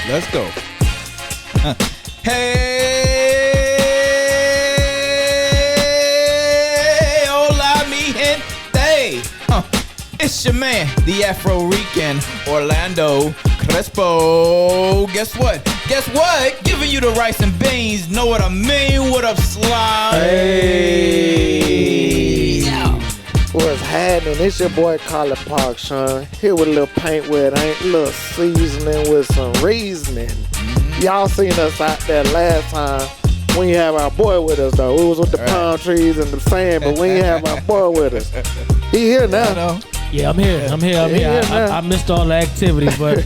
Let's go. Hey, hola mi gente. It's your man, the Afro-Rican Orlando Crespo. Guess what? Giving you the rice and beans. Know what I mean? What up, slime? Hey. What's happening? It's your boy Carly Park, Sean. Here with a little paint wet, ain't a little seasoning with some reasoning. Y'all seen us out there last time. We ain't have our boy with us though. We was with the palm trees and the sand, but we ain't have our boy with us. He here now. Yeah, I'm here. I missed all the activities, but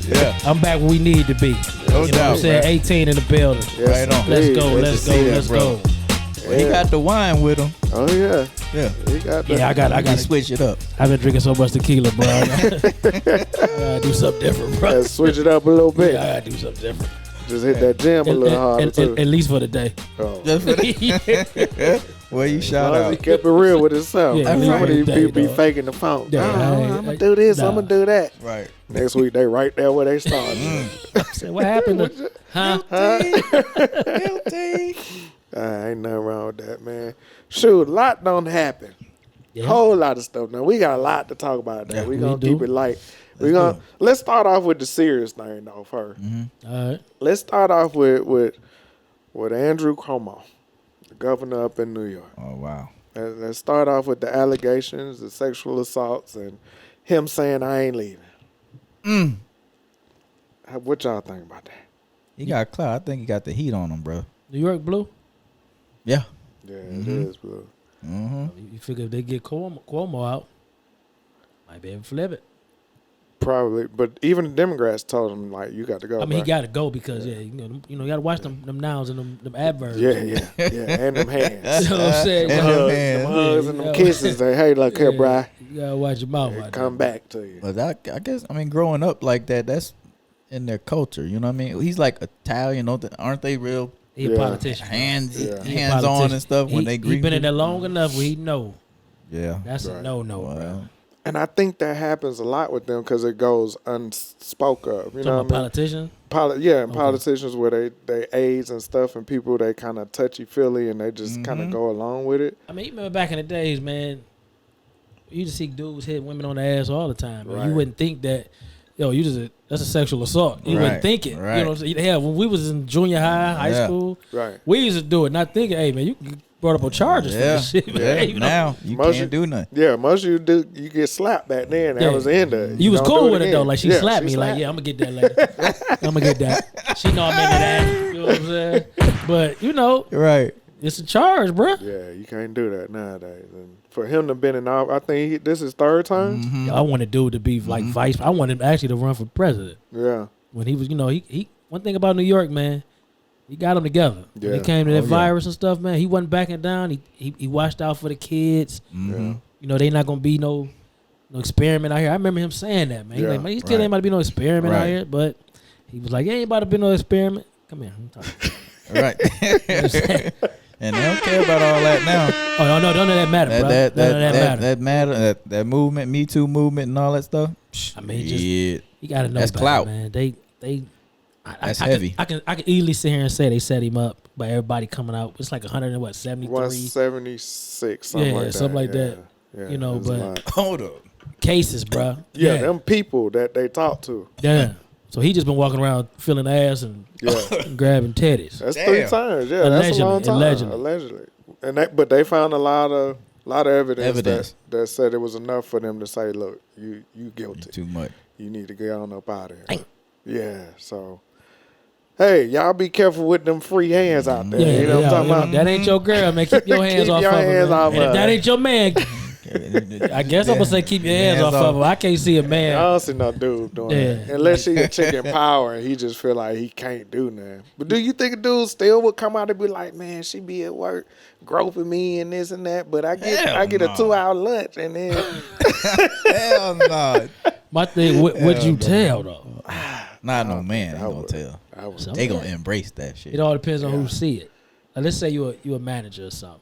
I'm back where we need to be. No you know doubt, what I'm saying? man. 18 in the building. Yes, Right on. Let's go. Well, he got the wine with him. Oh yeah. Yeah. He got the, Yeah, I got to to switch it up. I've been drinking so much tequila, bro. I gotta do something different, bro. Let's switch it up a little bit. Yeah, I gotta do something different. Just hit that gym a little harder too. At least for the day. Oh. Just for the well, you shout He out. kept it real with himself. Yeah, Some right. of these people be Dog. faking the phone. Yeah, I'm gonna do this. I'm gonna do that. Right. Next week they right there where they started. Say, what happened? Huh? Guilty. Ain't nothing wrong with that, man. Shoot, a lot don't happen. Yeah. Whole lot of stuff. Now we got a lot to talk about. Now Yeah, we we gonna do. keep it light. Let's start off with the serious thing though first. All right. Let's start off with Andrew Cuomo, the governor up in New York. Oh wow. Let's start off with the allegations, the sexual assaults, and him saying I ain't leaving. What y'all think about that? He got clout. I think he got the heat on him, bro. New York Blue. Yeah. Yeah, it is, bro. You figure if they get Cuomo out, might be able to flip it. Probably, but even the Democrats told him like you got to go. I mean, he bro. got to go because you got to watch them nouns and them adverbs. Yeah, and them hands. You know what I'm saying? And Well, them Them hands. hugs and them Yeah. kisses. They, hey, look here, bro. You gotta watch your mouth. They out come there. back to you. But I guess growing up like that, that's in their culture. You know what I mean? He's like Italian, aren't they real He a Yeah. politician. hands Yeah. He a hands on politician. and stuff when he, they he greet been in you? there long enough where he know Yeah. that's a Right. no, Well, bro. And I think that happens a lot with them because it goes unspoke of. You know Talking what about I mean? politician. And politicians where they age and stuff, and people they kind of touchy feely and they just kind of go along with it. I mean, you remember back in the days, man. You just see dudes hit women on the ass all the time. Man. Right. You wouldn't think that, that's a sexual assault. You wouldn't Right, think it. right. You know what I'm saying? Yeah, when we was in junior high Yeah. school, Right. we used to do it, not thinking, hey man, you can get brought up on charges for Yeah. this shit. Man. Yeah. You know? Now you Most can't do nothing. Yeah, most of you get slapped back then. That Yeah. was the end of it. You was don't cool do with it again. though. Like she Yeah, slapped me. slapped Like, yeah, I'm gonna get that later. I'm gonna get that. She know I'm into that. You know what I'm saying? But Right. it's a charge, bro. Yeah, you can't do that nowadays. And for him to been in office, I think this is third time. I wanted dude to be like vice. I wanted him actually to run for president Yeah, when he was. He one thing about New York, man. He got them together. When Yeah. it came to that Oh, yeah. virus and stuff, man. He wasn't backing down. He watched out for the kids. yeah. They not gonna be no experiment out here. I remember him saying that, man. He's Yeah. like, man, these kids Right. ain't about to be no experiment out Right. here. But he was like, ain't about to be no experiment. Come here. I'm talking. Right. And they don't care about all that now. Oh no, don't let that matter, bro. That None of that matter. that matter. That movement, Me Too movement, and all that stuff. I mean, just Shit. you gotta know That's better, clout. man. They. That's I heavy. I can easily sit here and say they set him up by everybody coming out. It's like 173 176, something Yeah, like that. something like that. Yeah, You know, it's a but- lot. Hold up. cases, bro. Yeah, them people that they talk to. Yeah. So he just been walking around feeling ass and Yeah, grabbing teddies. that's Damn. 3 times. Yeah, that's a long time. Allegedly. Allegedly. But they found a lot of evidence. Evidence. That said it was enough for them to say, look, you guilty. Too much. You need to get on up out of here. Damn. Yeah, so hey, y'all be careful with them free hands out there. Yeah, you know what I'm talking about? That ain't your girl, man. Keep your hands Keep off your of her. hands man. off And if her. that ain't your man, I guess I'm gonna say keep your hands off of her. I can't see a I man. don't see no dude doing Yeah. that. Unless he a chick in power and he just feel like he can't do nothing. But do you think a dude still would come out and be like, man, she be at work groping me and this and that, but I get Hell a no. 2-hour lunch and then Hell no. My thing, would you tell though? Not no man. Ain't I gonna would. tell. I was So- They gonna embrace that shit. It all depends on who see it. Like, let's say you a manager or something.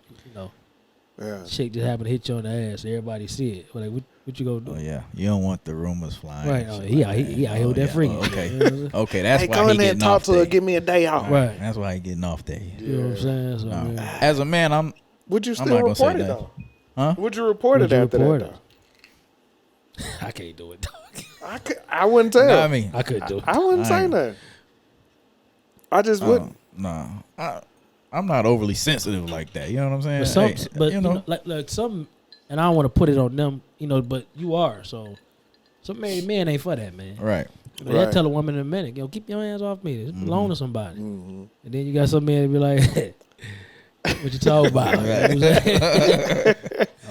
Yeah. Chick just happened to hit you on the ass. Everybody see it. Like, what you gonna do? Oh yeah, you don't want the rumors flying. Right. and Oh, shit he like out here with that freak. Okay. You know what I'm saying? Okay, that's Hey, why go he in there getting and talk off to her. there. Give me a day off. Right. That's why he getting off there. You know what I'm saying? So, Nah. man, As a man, I'm. Would you I'm still not gonna say report it that. though? Huh? Would you report Would it you after report that it? though? I can't do it, dog. I wouldn't tell. Nah, I mean, I couldn't do it. I wouldn't I say ain't- nothing. I just wouldn't. no, I'm not overly sensitive like that. You know what I'm saying? But some, Hey, but you know, like some, and I don't want to put it on them, you know. But you are, so some married men ain't for that, man. right. But they'll Right. tell a woman in a minute, yo, keep your hands off me. This belong to somebody. Mm-hmm. And then you got some men that be like, what you talking about? You know what I'm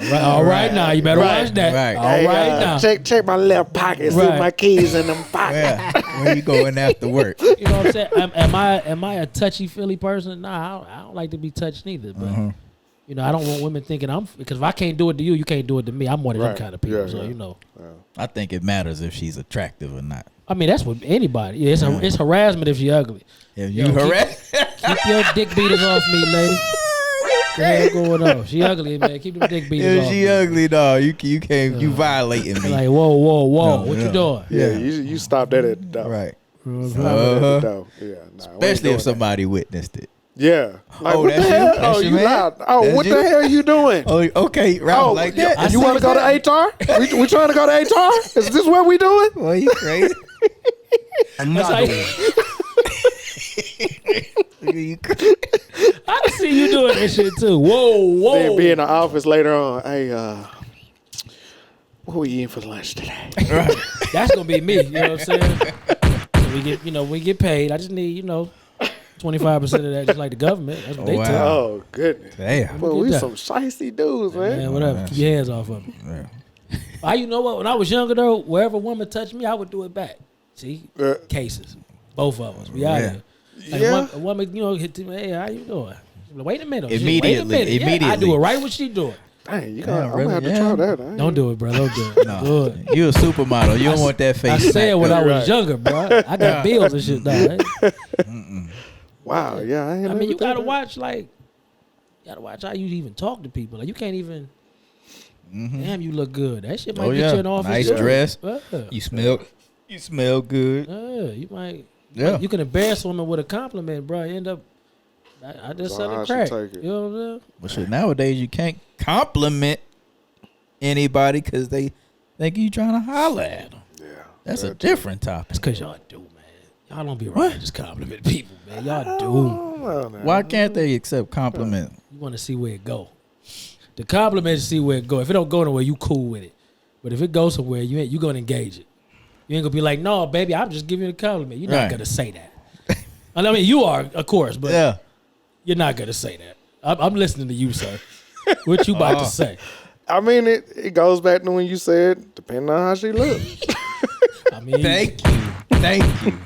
saying? all right now, you better watch that. Right. All right Hey, now. check my left pocket. See Right. my keys in them pockets. Yeah. Where you going after work? You know what I'm saying? Am I a touchy feely person? Nah, I don't like to be touched neither. But you know, I don't want women thinking because if I can't do it to you, you can't do it to me. I'm one of them Right. kind of people. Yeah, so yeah. you know, I think it matters if she's attractive or not. I mean that's with anybody. Yeah, it's harassment if she ugly. If Yo, you keep- harass, Keep your dick beaters off me, lady. What the hell going on? She ugly, man. Keep them dick beaters if off she me. ugly, dog, you can't. You violating me. Like whoa, No, what no. you doing? Yeah, you stop that at the door. Right. Stop it at the door. Yeah, nah, we ain't Especially doing if somebody witnessed it. that. Yeah. Like, Oh, what the that's you? hell? That's Oh, your you man? loud. Oh, That's what you? the hell you doing? Oh, okay, Ralph, Oh, like that. you want to go to HR? We trying to go to HR? Is this what we doing? Well, you crazy. That's how you- You I can see you doing that shit too. Whoa. Then be in the office later on. Hey, what we eating for lunch today? That's gonna be me. You know what I'm saying? So we get paid. I just need 25% of that, just like the government. That's what Oh, they wow. tell. Oh, goodness. Damn. Well, we that. some shiesty dudes, man. Man, whatever. Keep your hands off of me. You know what? When I was younger though, wherever a woman touched me, I would do it back. See, cases, both of us. We out Yeah. here. Like Yeah. a woman, hit me. Hey, how you doing? Wait a minute. Immediately, Wait a minute. Yeah, I immediately. do it right what she doing. Dang, I'm really? gonna have to Yeah. try that. I ain't- Don't do it, bro. Don't do it. No, Do it. you a supermodel. You don't want that face. I said smacked when up. I was Right. younger, bro. I got bills and shit, dog. Wow, yeah. I never mean, you thought gotta that. watch how you even talk to people. Like you can't even. Damn, you look good. That shit might Oh, get yeah. you in office. Nice too. dress. Yeah. You smell good. You might. Yeah. You can embarrass a woman with a compliment, bro. End up. I just So selling I should crack. take it. You know what I'm saying? But shit, nowadays you can't compliment anybody because they think you trying to holler at them. Yeah. That's a that- different topic. It's because y'all do, man. Y'all don't be right. Just compliment people, man. Y'all do. Oh, well, now. Why can't they accept compliment? You want to see where it go. The compliment is see where it go. If it don't go nowhere, you cool with it. But if it goes somewhere, you gonna engage it. You ain't gonna be like, no, baby, I'm just giving you a compliment. You're not Right. gonna say that. I mean, you are, of course, but Yeah. you're not gonna say that. I'm listening to you, sir. What you about to say? I mean, it goes back to when you said, depending on how she looks. I mean, Thank you. Thank you.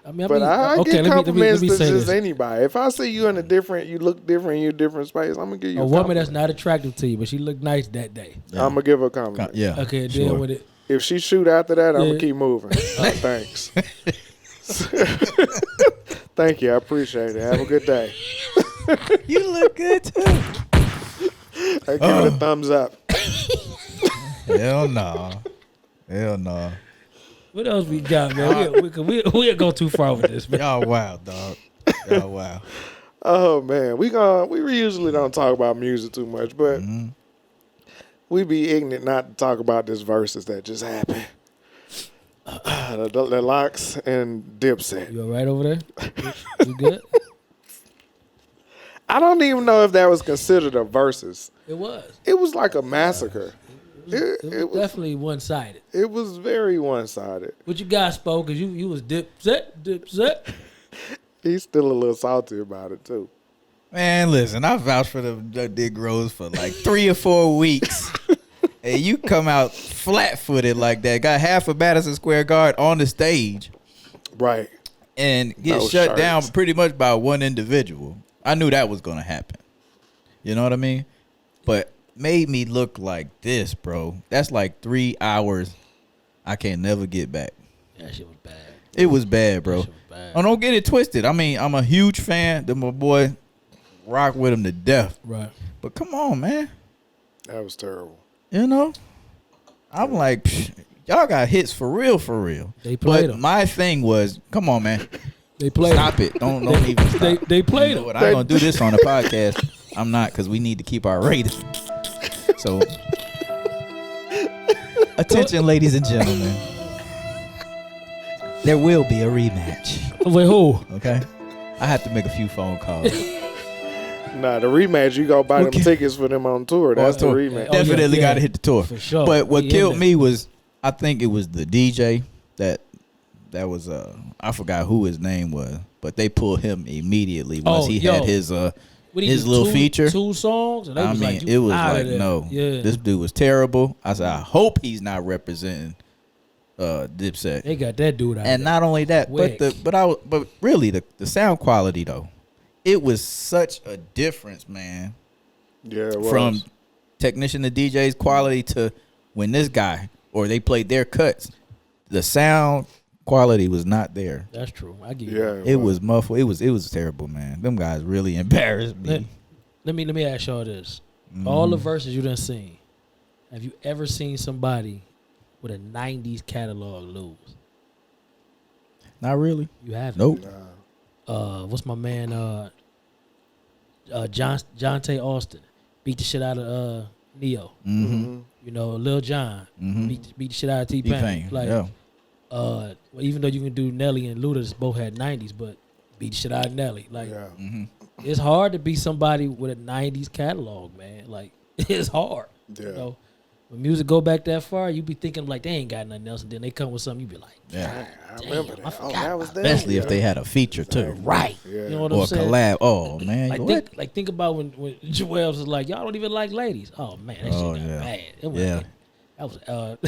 But I get compliments let me to say just this. anybody. If I see you in you look different, you're a different space, I'm gonna give you A a woman compliment. that's not attractive to you, but she looked nice that day. I'm gonna give her a compliment. Yeah. Okay, sure. then with it. If she shoot after that, I'm Yeah. gonna keep moving. Thanks. Thank you. I appreciate it. Have a good day. You look good too. I give it a thumbs up. Hell no. Hell no. What else we got, man? We'll go too far with this, man. Y'all wild, dog. Y'all wild. Oh man, we usually don't talk about music too much, but we be ignorant not to talk about this verses that just happened. The Locks and Dipset. You all right over there? You good? I don't even know if that was considered a versus. It was. It was like a massacre. It was definitely one-sided. It was very one-sided. What you guys spoke, because you was Dipset. He's still a little salty about it too. Man, listen, I vouched for the Dick Rose for like 3 or 4 weeks. And you come out flat-footed like that, got half of Madison Square Garden on the stage, Right. and get No shut shirts. down pretty much by one individual. I knew that was going to happen. You know what I mean? But made me look like this, bro. That's like 3 hours I can't never get back. That shit was bad. It was bad, bro. That shit was bad. Oh, don't get it twisted. I mean, I'm a huge fan. Then my boy rock with him to death. Right. But come on, man. That was terrible. You know, I'm like, psh, y'all got hits for real, for real. They played But them. my thing was, come on, man, They played. stop it. Don't even stop. They played You know them. what? I ain't gonna do this on the podcast. I'm not, because we need to keep our rating. So, attention, ladies and gentlemen. There will be a rematch. Wait, who? Okay, I have to make a few phone calls. Nah, the rematch, you go buy them Okay. tickets for them on tour. That's the tour. rematch. Oh, yeah, Definitely yeah. got to hit the tour. For sure. But what We in killed there. me was, I think it was the DJ that was I forgot who his name was, but they pulled him immediately once Oh, he yo. had his What he his do, little two- feature. 2 songs. And they I was mean, like, it was outta like, there. no, Yeah. this dude was terrible. I said, I hope he's not representing Dipset. They got that dude out And there. not only that, Wick. but really the sound quality though, it was such a difference, man. Yeah, it was. From technician to DJ's quality to when this guy or they played their cuts, the sound quality was not there. That's true. I give you Yeah, that. It was muffled. It was terrible, man. Them guys really embarrassed me. Let me ask y'all this. Mm-hmm. All the verses you done seen, have you ever seen somebody with a 90s catalog lose? Not really. You haven't. Nope. What's my man John Tay Austin beat the shit out of Neo. Mm-hmm. You know, Lil Jon beat the shit out of T-Pain. T-Pain. Like Yeah. well, even though you can do Nelly and Luda both had 90s, but beat the shit out of Nelly. Like Yeah. Mm-hmm. it's hard to be somebody with a 90s catalog, man. Like it's hard. Yeah. You know, when music go back that far, you be thinking like they ain't got nothing else, and then they come with something, you be like, Yeah. I remember Damn, that. I Oh, forgot that was about that. Especially if they had a feature too. right. Yeah. You know what Or I'm a saying? collab. Oh man. Like What? think about when Joel was like, y'all don't even like ladies. Oh man, that Oh, shit got yeah. bad. It was, Yeah. That was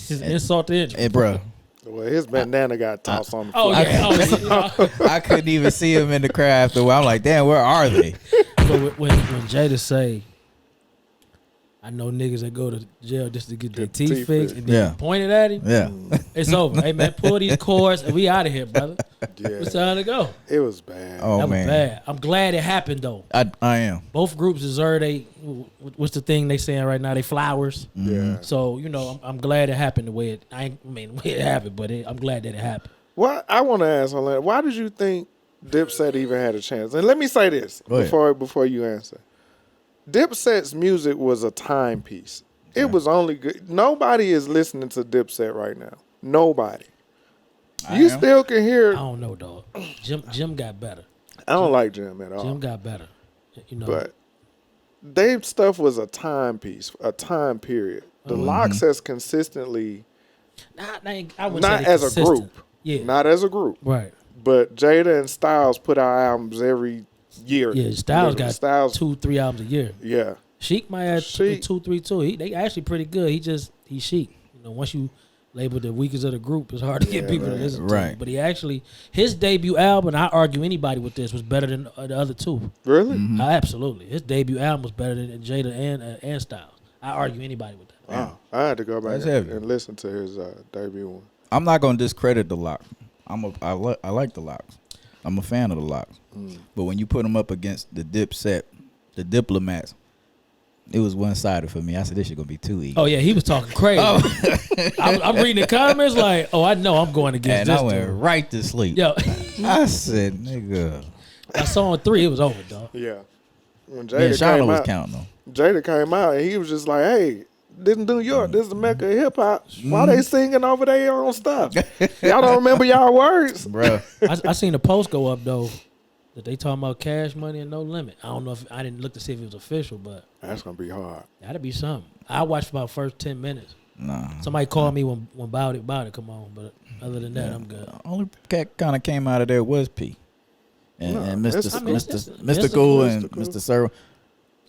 just insult to injury. Hey, bro. Well, his bandana got tossed on the Oh floor. yeah, I couldn't even see him in the crowd after a while. I'm like, damn, where are they? But when Jada say, I know niggas that go to jail just to get their Get teeth teeth fixed, fixed. and then Yeah. you pointed at him. Yeah. It's over. Hey man, pull these cords and we out of here, brother. Yeah. It's time to go. It was bad. Oh That was man. bad. I'm glad it happened though. I am. Both groups deserve what's the thing they saying right now? They flowers. Yeah. So you know, I'm glad it happened the way it. The way it happened, but I'm glad that it happened. Well, I want to ask Orlando, why did you think Dipset even had a chance? And let me say this Go ahead. before you answer. Dipset's music was a timepiece. It was only good. Nobody is listening to Dipset right now. Nobody. You am. still can hear. I don't know, dog. Jim got better. I don't like Jim at all. Jim got better. You know, But their stuff was a timepiece, a time period. The Locks has consistently, I wouldn't not say they as a consistent. group, Yeah. not as a group, Right. but Jada and Styles put out albums every year. Yeah. Styles Literally. got 2-3 albums a year. Yeah. Sheik might have Sheik. 2-3 too. They actually pretty good. He's Sheik. You know, once you label the weakest of the group, it's hard to get Yeah, people to man. listen to. Right. Him. But his debut album, I argue anybody with this, was better than the other two. Really? Absolutely, his debut album was better than Jada and Styles. I argue anybody with that. Wow. I had to go back That's and, heavy. and listen to his debut one. I'm not gonna discredit the Lock. I like the Locks. I'm a fan of the Locks. But when you put them up against the Dipset, the Diplomats, it was one sided for me. I said this shit gonna be too easy. Oh yeah, he was talking crazy. I'm reading the comments like, oh, I know I'm going against and this I went dude. right to sleep. Yo, I said, nigga. I saw on 3, it was over, dog. Yeah. When Yeah, Jada Shauna came was out, counting them. Jada came out and he was just like, "Hey, this is New York. This is the Mecca of hip hop. Why they singing over their own stuff? Y'all don't remember y'all words?" Bruh. I seen a post go up though that they talking about Cash Money and No Limit. I don't know if I didn't look to see if it was official, but That's gonna be hard. that'd be something. I watched about first 10 minutes. Nah. Somebody called me when Bout It come on, but other than that, I'm good. The only cat kind of came out of there was P. And No, Mr. I mean, Mr. it's Mystical and Mystical. Mr. Servo.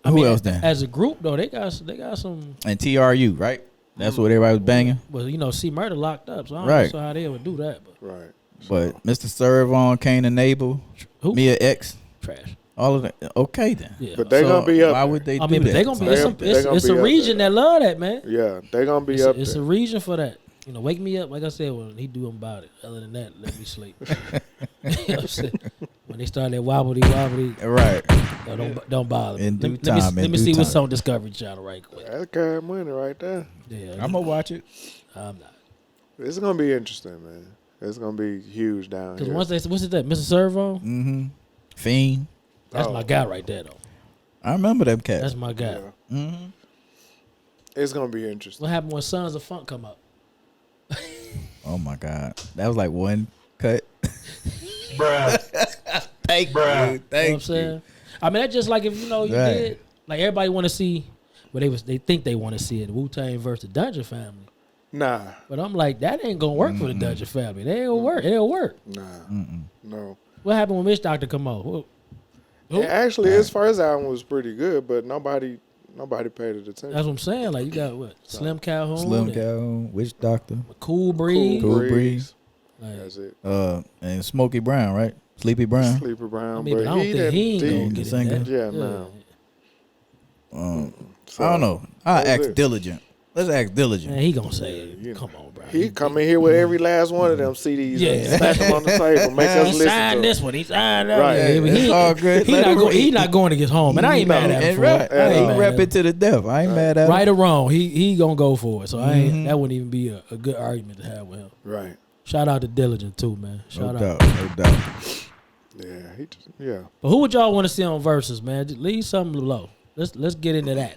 I Who mean, else then? As a group though, they got some. And TRU, right? That's what everybody was banging. Well, you know, C Murder locked up, so I don't Right. know how they would do that. But Right. But Mr. Servon, Kane and Abel, who? Mia X, Trash. all of that. Okay then. Yeah. But they So gonna be up. Why there. would they I do mean, but that? they gonna be. They- they gonna It's be a up region there. that love that, man. Yeah, they gonna be It's, up it's there. a region for that. You know, wake me up, like I said, when he do them About It. Other than that, let me sleep. You know what I'm saying? When they start that wobbly, Right. no, don't bother. In due Let time, me in due see what's time. on Discovery Channel right quick. That's cash money right there. Yeah, I'm gonna watch it. I'm not. It's gonna be interesting, man. It's gonna be huge down Because here. once what's it that Mr. Servo? Mm-hmm. Fiend. That's Oh. my guy right there though. I remember them cats. That's my guy. Yeah. Mm-hmm. It's gonna be interesting. What happened when Sons of Funk come up? Oh my God, that was like one cut. Bruh. Thank you. You know what Thank I'm saying? I mean, that's just like if you Right. did like everybody want to see, but they think they want to see it. Wu-Tang versus the Dungeon Family. Nah, But I'm like, that ain't gonna work for the Dungeon Family. They ain't gonna work. It ain't work. nah, no. What happened when Mitch Doctor come out? Who? And actually, his first album was pretty good, but nobody paid it attention. That's what I'm saying. Like you got what? Slim Calhoun, Slim and Calhoun, Witch Doctor, Cool Breeze. Cool Breeze. Like, That's it. And Smokey Brown, right? Sleepy Brown. Sleepy Brown, I mean, but but I don't think he ain't didn't- gonna the get singer. it. Yeah, no. So, I don't know. I that was ask it. Diligent. Let's ask Diligent. Man, he gonna say, you know. "Come on, bro." He come in here with every last one of them CDs Yeah. and stack them on the table, make us He listen signed to this them. one. He signed that. Right. Yeah, but It's all good. Let him He read. not going to get home, and I ain't mad at him And for right, it. I ain't he mad rep at it him. to the death. I ain't mad at him. Right or wrong, he gonna go for it. So I ain't. That wouldn't even be a good argument to have with him. Right. Shout out to Diligent too, man. No Shout out. doubt. No doubt. Yeah. But who would y'all want to see on Versus, man? Just leave something low. Let's get into that.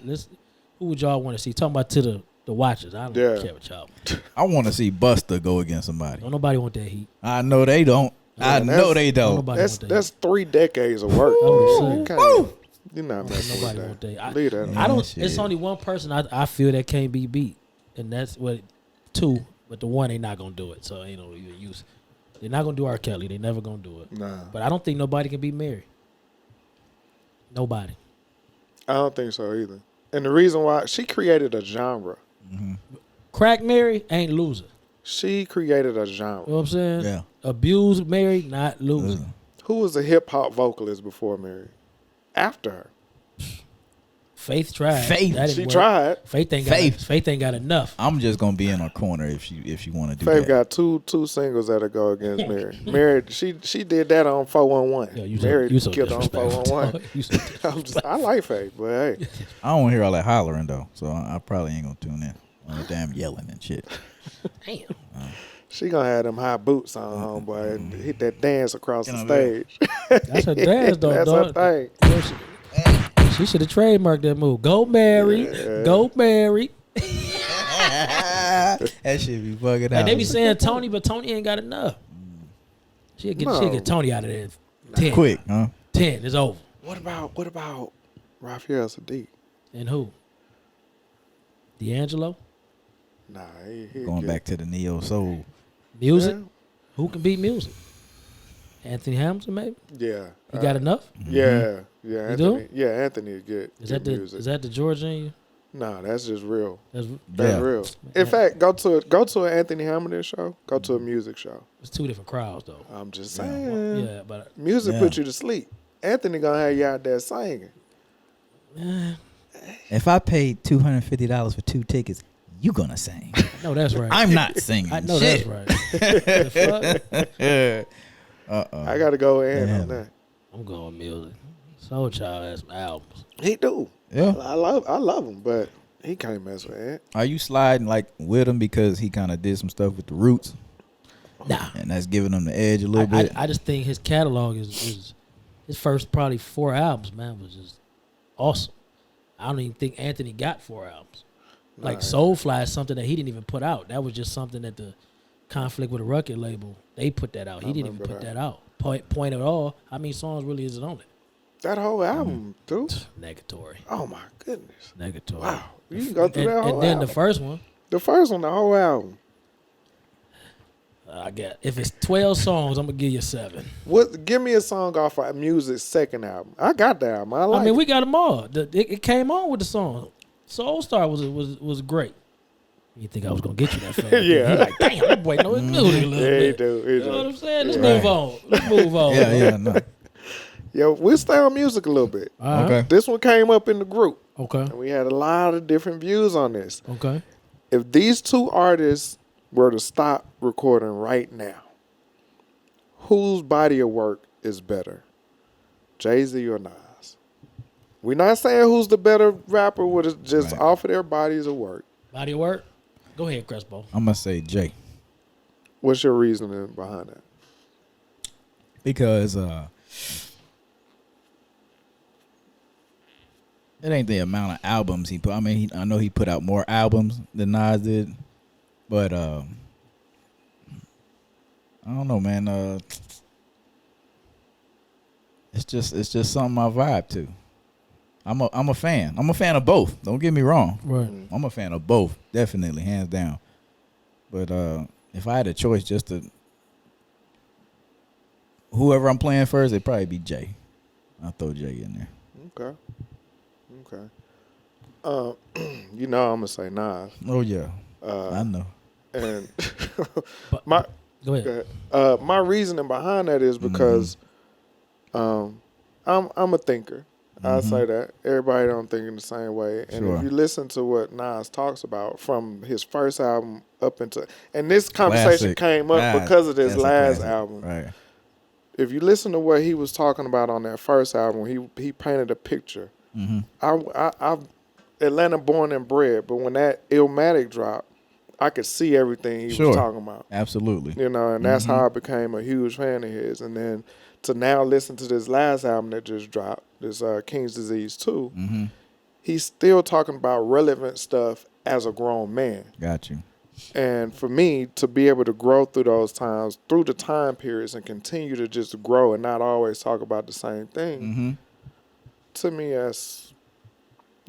Who would y'all want to see? Talking about to the watchers. I don't Yeah. care what y'all. I want to see Buster go against somebody. Don't nobody want that heat. I know they don't. I that's- know they Don't don't. nobody That's want that. that's 3 decades of work. Oh, You shit. can't- You're not messing Nobody with want that. that. Leave that. I don't. shit. It's only one person I feel that can't be beat, and that's what 2. But the one they not gonna do it, so ain't no even use. They're not gonna do R. Kelly. They never gonna do it. Nah, But I don't think nobody can beat Mary. Nobody. I don't think so either. And the reason why, she created a genre. Crack Mary ain't losing. She created a You genre. know what I'm saying? Yeah. Abused Mary, not losing. Who was a hip hop vocalist before Mary? After her, Faith tried. Faith. That didn't she work. tried. Faith ain't got enough. I'm just gonna be in her corner if she want to do Faith that. got two singles that'll go against Mary. Mary, she did that on 411. Yo, you Mary so killed her on disrespectful. 411. You so disrespectful. I like Faith, but hey, I don't hear all that hollering though, so I probably ain't gonna tune in. All the damn yelling and shit. Damn. she gonna have them high boots on, homeboy, and hit that dance across the Get on stage. That's her dance, though, That's dog. her thing. Yo, she should have trademarked that move. Go Mary. Yeah. Go Mary. That shit be bugging out. Like they be saying Tony, but Tony ain't got enough. She'll get Tony out of there. 10. quick, huh? 10 is over. What about Raphael Sadiq? And who? D'Angelo? Nah, he Going back to the neo soul. Music? Who can beat music? Anthony Hamilton, maybe? Yeah. You got enough? Yeah. You Anthony. do? Yeah, Anthony is good. Is that music. the George in you? Nah, that's just real. That's That's Yeah. real. In fact, go to an Anthony Hamilton show. Go to a music show. it's 2 different crowds though. I'm just Yeah. saying. Yeah, but Music Yeah. put you to sleep. Anthony gonna have you out there singing. If I paid $250 for 2 tickets, you gonna sing. no, that's right. I'm not singing. I know shit. that's right. The fuck? I gotta go in Damn. on that. I'm going music. Soul Child has some albums. He do. Yeah. I love him, but he can't mess with Ant. Are you sliding like with him because he kind of did some stuff with the Roots, Nah. and that's giving him the edge a little bit? I just think his catalog is his first probably 4 albums, man, was just awesome. I don't even think Anthony got 4 albums. Like Soulfly is something that he didn't even put out. That was just something that the Conflict with a record label, they put that out. He didn't even put that out. Point at all. How many songs really is it on it? That whole album, dude. Negatory. Oh my goodness. Negatory. Wow. You can go through And, that whole and then album. the first one, The first one, the whole album. I get if it's 12 songs, I'm gonna give you 7. What? Give me a song off of Music's second album. I got that album. I like I mean, it. we got them all. It came on with the song. Soul Star was great. You think I was gonna get you that fast? Yeah. He like, damn, that boy know his music a little Yeah, he bit. do. He You know what do. I'm saying? Let's Yeah. move on. Let's move on. yeah, no. Yo, we'll stay on music a little bit. All right. Okay. This one came up in the group, Okay. and we had a lot of different views on this. Okay. If these 2 artists were to stop recording right now, whose body of work is better? Jay-Z or Nas. We're not saying who's the better rapper with it, just Right. off of their bodies of work. Body of work. Go ahead, Crespo. I'm gonna say Jay What's your reasoning behind that? because it ain't the amount of albums he put. I mean, I know he put out more albums than Nas did, but I don't know, man. It's just something I vibe to. I'm a fan. I'm a fan of both. Don't get me wrong. Right. I'm a fan of both, definitely, hands down. But if I had a choice, just to whoever I'm playing first, it'd probably be Jay. I'll throw Jay in there. Okay. You know I'm gonna say Nas. Oh yeah, I know. And But- my Go ahead. my reasoning behind that is because I'm a thinker. I say that everybody don't think in the same way, and Sure. if you listen to what Nas talks about from his first album up into, and this conversation Classic. came up Ah, because of this that's a last classic. album. Right. If you listen to what he was talking about on that first album, he painted a picture. I'm Atlanta born and bred, but when that Illmatic dropped, I could see everything he Sure. was talking about. Absolutely. You know, and that's how I became a huge fan of his. And then to now listen to this last album that just dropped, this King's Disease 2, he's still talking about relevant stuff as a grown man. Got you. And for me, to be able to grow through those times, through the time periods, and continue to just grow and not always talk about the same thing, to me,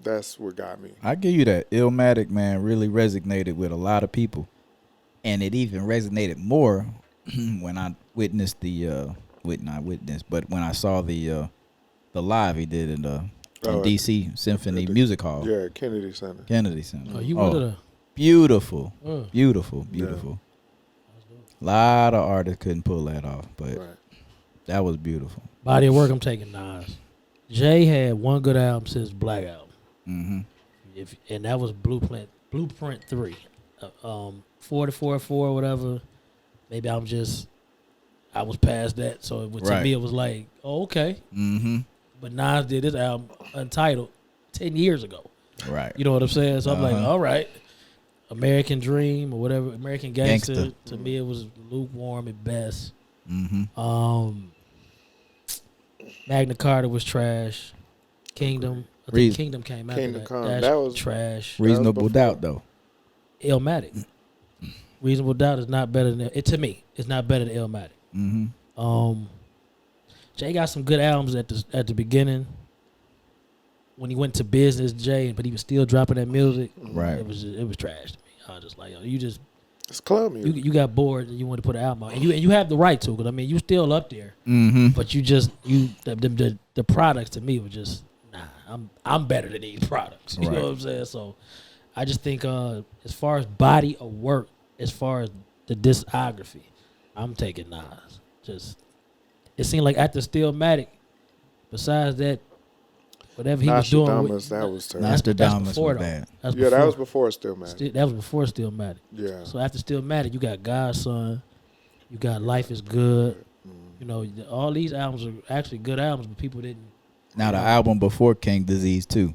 that's what got me. I give you that. Illmatic, man, really resonated with a lot of people, and it even resonated more when I witnessed but when I saw the live he did in DC Symphony Music Hall, Yeah, Kennedy Center. Kennedy Center. Oh, you went to the. Beautiful, Mm. beautiful. A lot of artists couldn't pull that off, but Right. that was beautiful. Body of work, I'm taking Nas. Jay had one good album since Black Album. And that was Blueprint 3. 4 to 4 4 whatever. Maybe I was past that, so to Right. me it was like, oh, okay. But Nas did his album Untitled 10 years ago. Right. You know what I'm saying? So I'm like, Uh-huh. all right. American Dream or whatever, American Gangster. Gangster. To me, it was lukewarm at best. Magna Carta was trash. Kingdom. I think Reason- Kingdom came after Kingdom that. Come. That's That was- trash. Reasonable before. Doubt, though. Illmatic. Reasonable Doubt is not better than it. To me, it's not better than Illmatic. Jay got some good albums at the beginning. When he went to business, Jay, but he was still dropping that music. Right. It was trash to me. I was just like, yo, It's club music. you got bored and you wanted to put an album out, and you have the right to, because I mean you still up there, but the products to me were just I'm better than these products. You Right. know what I'm saying? So I just think as far as body of work, as far as the discography, I'm taking Nas. Just it seemed like after Stillmatic, besides that, whatever he was doing, Nostradamus, that was terrible. Nostradamus before was though. bad. That's Yeah, that before. was before Stillmatic. That was before Stillmatic. Yeah. So after Stillmatic, you got Godson, you got Life is Good. You know, all these albums are actually good albums, but people didn't. Now the album before King Disease 2.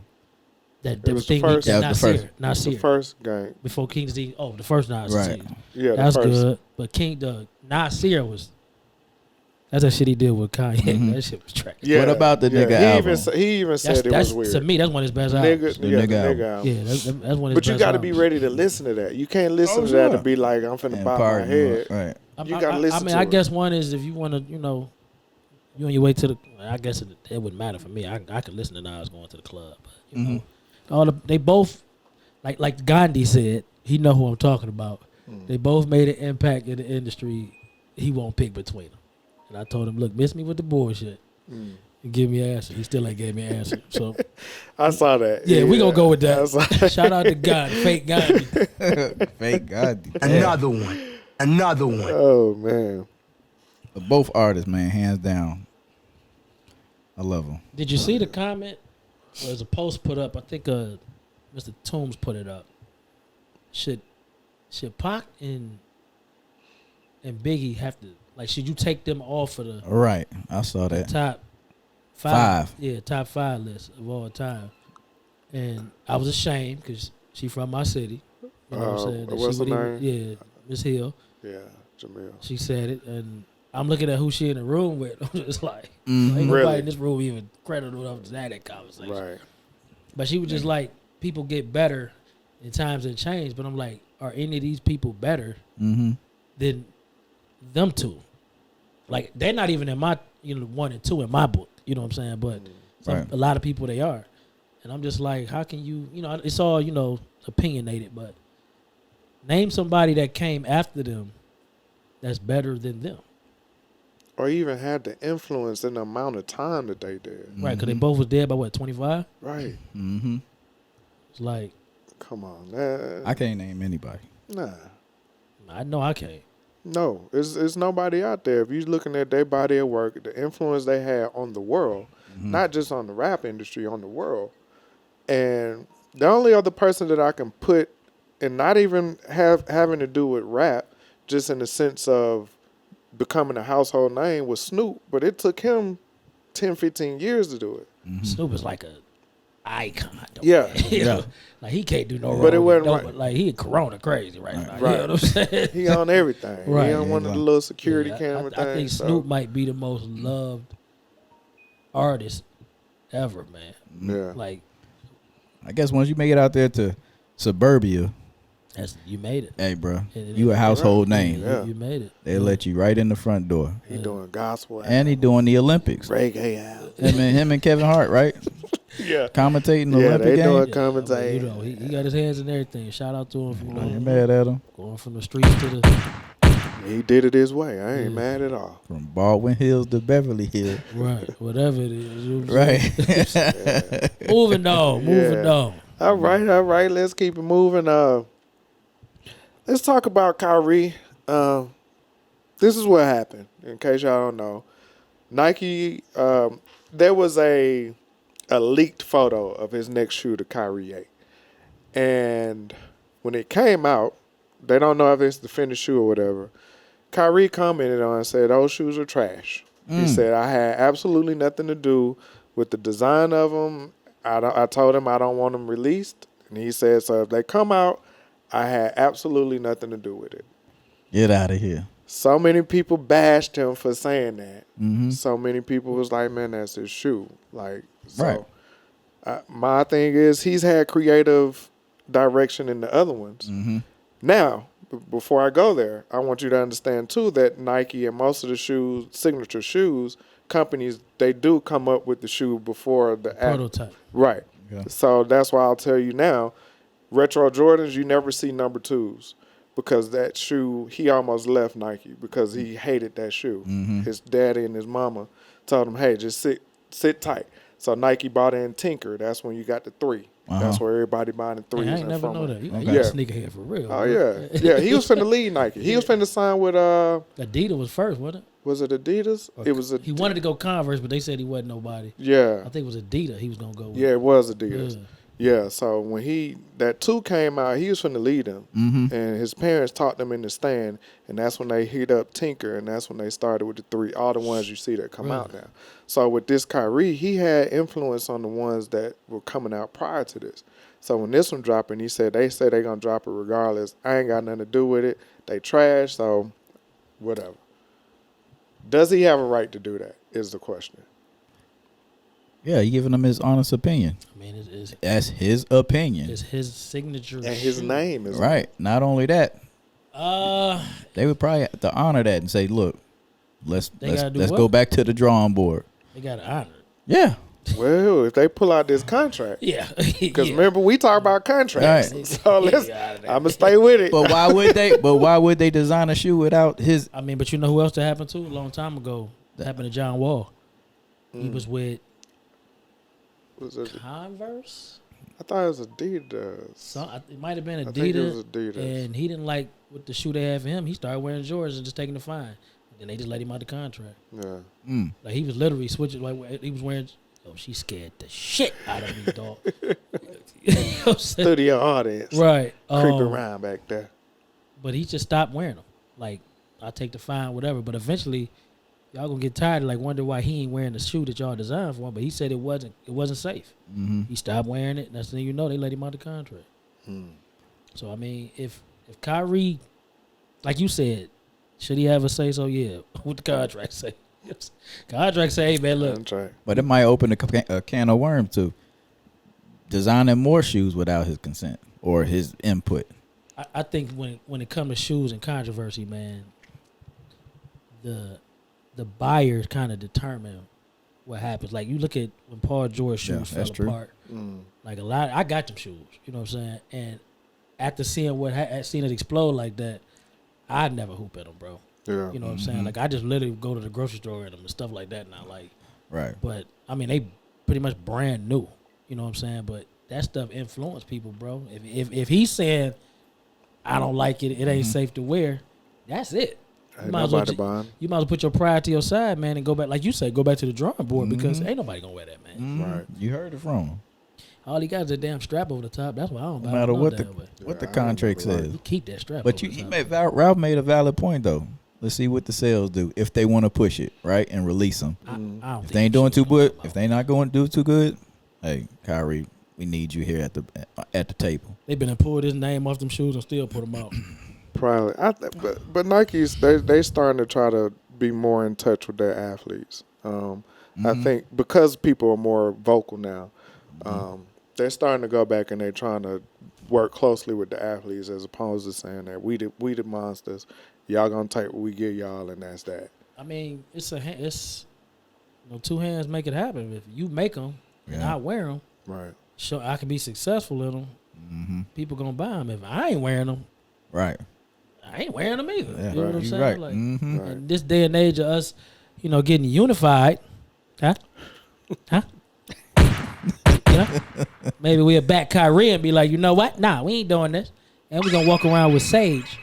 It was the first- That was the first. The Nasir. first gang. Before King Disease. Oh, the first Nas. Right. Yeah, That's the first. good. But the Nasir was. That's that shit he did with Kanye. That shit was trash. Yeah, What about the nigga he album? He even said it That's was to weird. me. That's one of his best albums. Nigga, The yeah, nigga the album. nigga album. Yeah, that's one of his But best you got to be albums. ready to listen to that. You can't listen Oh, to that sure. to be like, I'm finna And bob my pardon, head. right. You gotta listen I mean, to I it. guess one is if you want to, you on your way to the. I guess it wouldn't matter for me. I could listen to Nas going to the club, but you know, they both, like Gandhi said, he know who I'm talking about. They both made an impact in the industry. He won't pick between them, and I told him, look, miss me with the bullshit, and give me an answer. He still ain't gave me an answer. So I saw that. yeah, we gonna go with I saw that. Shout out to Gandhi, fake Gandhi. Thank God. Another one. Another one. Oh man. But both artists, man, hands down. I love them. Did you see the comment? There's a post put up. I think Mr. Toombs put it up. Should Pac and Biggie have to, like, should you take them off of the Right. I saw that. top Five. Yeah, top 5 list of all time. And I was ashamed because she from my city. You know what I'm saying? That what's she her would even- Yeah, Miss Hill. Yeah, Jamil. She said it, and I'm looking at who she in the room with. I'm just like, Mhm. ain't Really? nobody in this room even credible enough to have that conversation. Right. But she was just like, people get better in times that change. But I'm like, are any of these people better Mm-hmm. than them two? Like, they're not even in my, 1 and 2 in my book. You know what I'm saying? But Right. a lot of people, they are. And I'm just like, how can you, it's all, opinionated. But name somebody that came after them that's better than them. Or even had the influence in the amount of time that they did. Right? Because they both was dead by, what, 25? Right. Mm-hmm. It's like, Come on. I can't name anybody. Nah. I know I can't. No, it's nobody out there. If you're looking at their body of work, the influence they had on the world, not just on the rap industry, on the world. And the only other person that I can put, and not even having to do with rap, just in the sense of becoming a household name, was Snoop. But it took him 10, 15 years to do it. Snoop is like a icon. Though, Yeah. man. You know? Like, he can't do no wrong. But it wasn't with right. But like, he Corona crazy right now. Right. You know what I'm saying? He on everything. Right. He on one of the little security Yeah, camera I think things. Snoop might be the most loved artist ever, man. Yeah. Like, I guess once you make it out there to suburbia, you made it. hey, bro, And you a household name. Yeah. You made it. They let you right in the front door. He doing gospel And he doing the Olympics. reggae out. Him and Kevin Hart, right? Yeah. Commentating the Yeah, Olympic they game. doing Yeah, commentating. he got his hands in everything. Shout out to him for I ain't mad at him. going from the streets to the He did it his way. I ain't mad at all. From Baldwin Hills to Beverly Hills. right, whatever it is. You know what I'm saying? Right. Moving on, moving Yeah. on. All right. Let's keep it moving. Let's talk about Kyrie. This is what happened. In case y'all don't know, Nike. There was a leaked photo of his next shoe to Kyrie 8, and when it came out, they don't know if it's the finished shoe or whatever. Kyrie commented on it and said those shoes are trash. He said I had absolutely nothing to do with the design of them. I told him I don't want them released, and he said so if they come out, I had absolutely nothing to do with it. Get out of here. So many people bashed him for saying that. Mm-hmm. So many people was like, man, that's his shoe. Like, so Right. My thing is he's had creative direction in the other ones. Mm-hmm. Now, before I go there, I want you to understand too that Nike and most of the shoes, signature shoes companies, they do come up with the shoe before the Prototype. Right. Yeah. So that's why I'll tell you now, retro Jordans, you never see number 2s because that shoe, he almost left Nike because he hated that shoe. Mm-hmm. His daddy and his mama told him, hey, just sit tight. So Nike bought in Tinker. That's when you got the 3. That's where everybody buying the 3s. Man, I ain't and never from know it. that. You Yeah. a sneakerhead for real. Oh, bro. yeah. Yeah, he was finna leave Nike. He was finna sign with, Adidas was first, wasn't it? was it Adidas? It was He wanted to go Converse, but they said he wasn't nobody. Yeah. I think it was Adidas he was gonna go with. Yeah, it was Adidas. Yeah. Yeah, so when that 2 came out, he was finna lead them. Mm-hmm. And his parents taught them in the stand, and that's when they hit up Tinker, and that's when they started with the 3, all the ones you see that come out now. So with this Kyrie, he had influence on the ones that were coming out prior to this. So when this one dropping, he said they say they gonna drop it regardless. I ain't got nothing to do with it. They trash, so whatever. Does he have a right to do that? Is the question. Yeah, he giving him his honest opinion. I mean, That's his opinion. it's his signature. And his shoe. name is Right. Not only that, Uh, they would probably have to honor that and say, look, let's gotta do let's what? go back to the drawing board. they got to honor it. Yeah. Well, if they pull out this contract, Yeah. because remember we talk about contracts, Right. so let's. Yeah, I'm gonna stay with it. But why would they design a shoe without his I mean, but you know who else that happened to a long time ago? That happened to John Wall. He was with Was it- Converse. I thought it was Adidas. It might have been Adidas. I think it was Adidas. And he didn't like what the shoe they had for him. He started wearing Jordans and just taking the fine. And then they just let him out the contract. Yeah. Like, he was literally switching. Like, he was wearing. Oh, she scared the shit out of me, dog. You know what I'm saying? Studio audience. Right. Creep around back there. But he just stopped wearing them. Like, I'll take the fine, whatever. But eventually, y'all gonna get tired of like wonder why he ain't wearing the shoe that y'all designed for him. But he said it wasn't safe. He stopped wearing it. That's when they let him out the contract. So I mean, if Kyrie, like you said, should he have a say so? Yeah, what the contract say? Contract say, hey man, look. But it might open a can of worms to designing more shoes without his consent or his input. I think when it comes to shoes and controversy, man, the buyers kind of determine what happens. Like you look at when Paul George shoes fell apart. Like I got them shoes. You know what I'm saying? And after seeing seeing it explode like that, I'd never hoop at them, bro. Yeah. You know what I'm saying? Like I just literally go to the grocery store in them and stuff like that now. Like, right. But I mean, they pretty much brand new. You know what I'm saying? But that stuff influence people, bro. If he's saying I don't like it, it ain't safe to wear, that's it. You might as well put your pride to your side, man, and go back, like you said, go back to the drawing board because ain't nobody gonna wear that, man. Right. You heard it from him. All he got is a damn strap over the top. That's why I don't buy No matter it. what the contract says. You keep that strap. But Ralph made a valid point though. Let's see what the sales do if they want to push it right and release them. I don't If they ain't doing too good, if they not going to do too good, hey Kyrie, we need you here at the table. They've been pulled his name off them shoes and still put them out. Probably, but Nike's they starting to try to be more in touch with their athletes. I think because people are more vocal now, they're starting to go back and they're trying to work closely with the athletes as opposed to saying that we the monsters, y'all gonna take what we give y'all and that's that. I mean, it's two hands make it happen. If you make them and I wear them, right? So I can be successful in them. People gonna buy them. If I ain't wearing them, right? I ain't wearing them either. Yeah. You know what I'm saying? Right. Like, Right. in this day and age of us, getting unified, huh? Maybe we'll back Kyrie and be like, you know what? Nah, we ain't doing this, and we're gonna walk around with Sage.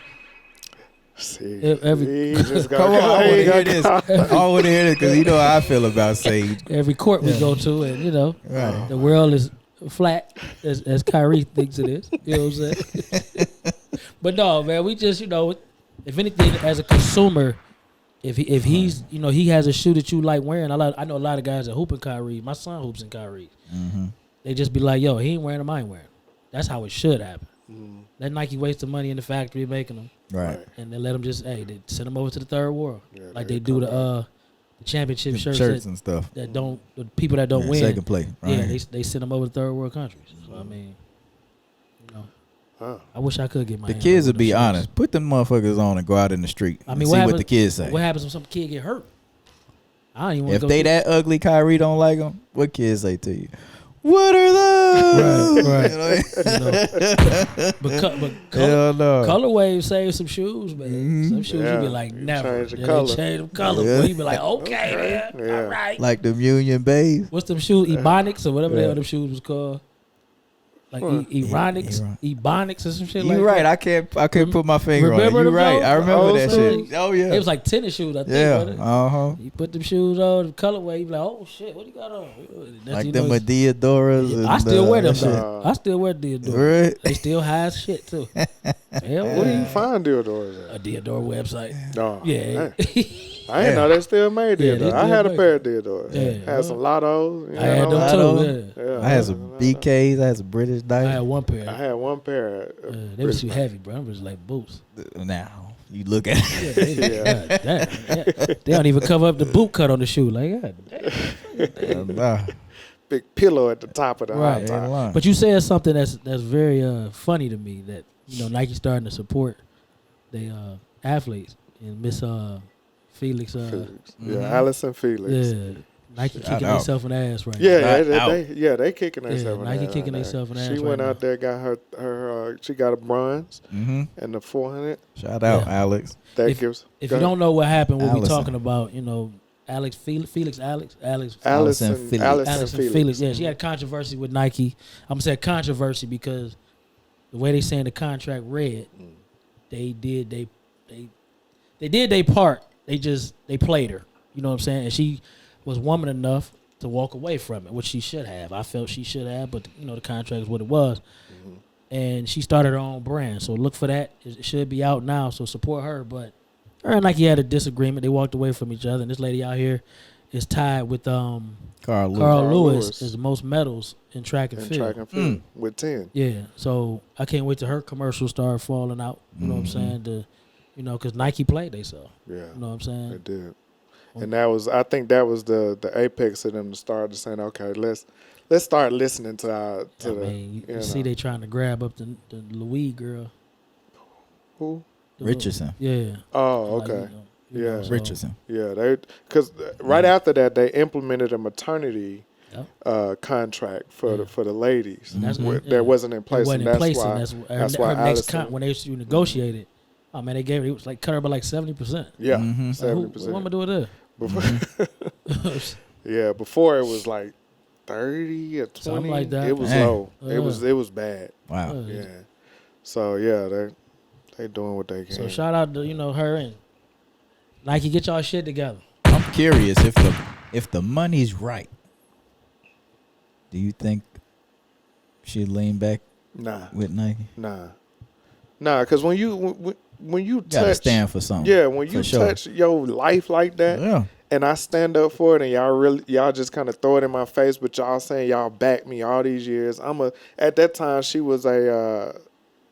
See, Every- he just got Come on, I want to hear this. I want to hear this because you know how I feel about Sage. Every court we go to, and Right. the world is flat as Kyrie thinks it is. You know what I'm saying? But no, man, we just if anything, as a consumer, if he's he has a shoe that you like wearing, I know a lot of guys that hoop in Kyrie. My son hoops in Kyrie. They just be like, yo, he ain't wearing them, I ain't wearing them. That's how it should happen. Let Nike waste the money in the factory making them, Right. and then let them just they send them over to the third world, Yeah, like they they do come the championship shirts and stuff. that don't the people that don't win. Second place. Right. Yeah, they send them over to third world countries. So I mean, I wish I could get my. The hands kids on would be them shoes. honest. Put them motherfuckers on and go out in the street. I mean, and what see happens, what the kids say. What happens when some kid get hurt? I don't even want If to go. they that ugly, Kyrie don't like them. What kids say to you? What are those? Right. You know what I mean? but Hell no. color wave saved some shoes, man. Some shoes you be like, you never. change the They color. change them color. Yeah. Boy, you be like, okay, man, Yeah. all right. Like them Union Bays. What's them shoes? Ebonics or whatever the hell them shoes was called. Like Ebonics, Ebonics or some shit like You that. right. I can't put my finger on it. Remember You them right. Jones? I remember Old that school? shit. Oh yeah. It was like tennis shoes, I think. Yeah. wasn't it? You put them shoes on, the colorway, you be like, oh shit, what you got on? That's, Like you them know, Adiadoras. I still wear them shit. though. I still wear Diodora. Right. They still high as shit too. Hell, Where do you find Deodorants a at? Diodora website. No. Yeah. I didn't know they still made Yeah, Deodorants. they I had a still pair of Deodorants. Yeah. Had some Lottos. You I had know, them Lotto. too. Yeah. Yeah. I had some BKs. I had some British I had Diet. one pair. I had one pair. They was too heavy, bro. Them was like boots. Now you look at Yeah, God damn. Yeah. They don't even cover up the boot cut on the shoe. Like, God damn. Nah. Big pillow at the top of the Right. hot top. Ain't lying. But you said something that's very funny to me, that Nike starting to support the athletes, and Miss Felix. Felix. Yeah, Allison Felix. Yeah, Nike Shout kicking out. themselves in the ass right Yeah, now. they kicking Yeah, themselves in Nike the ass kicking right now. themselves in the ass She right went now. out there, got her she got a bronze Mm-hmm. and the 400. Shout out, Yeah. Alex. That If gives. you don't know what happened, we'll be Allison. talking about Alex Felix. Allison Allison Felix. Allison Felix. Yeah, she had controversy with Nike. I'm gonna say controversy because the way they saying the contract read, they did their part. They played her. You know what I'm saying? And she was woman enough to walk away from it, which she should have. I felt she should have, but the contract is what it was. And she started her own brand, so look for that. It should be out now, so support her. But Her and Nike had a disagreement. They walked away from each other. And this lady out here is tied with Carl Lewis. Carl Lewis Lewis. is the most medals in track and In field. track and field with 10. Yeah, so I can't wait till her commercials start falling out. You know what I'm saying? Because Nike played they self. Yeah, You know what I'm saying? they did. And that was, I think that was the apex of them to start saying, okay, let's start listening to our I mean, you see they trying to grab up the Louis girl. who? The Richardson. Yeah. Oh, Like, okay. Yeah. so- Richardson. Yeah, they because right after that they implemented a maternity Yep. contract for the ladies That's that wasn't in place, It wasn't and in that's place, why and that's why her next Allison, when they negotiated, oh man, they gave it was like cut her by like 70%. yeah, Mhm. 70%. What am I doing there? Before, yeah, before it was like 30 or 20. Something like that. It was Dang. low. It was bad. Wow. Yeah. So yeah, they doing what they can. So shout out to her and Nike. Get y'all shit together. I'm curious if the money's right. Do you think she'd lean back nah, with Nike? because when you Gotta touch, stand for something. yeah, when for you sure. touch your life like that, Yeah. and I stand up for it, and y'all just kind of throw it in my face, but y'all saying y'all back me all these years. At that time she was a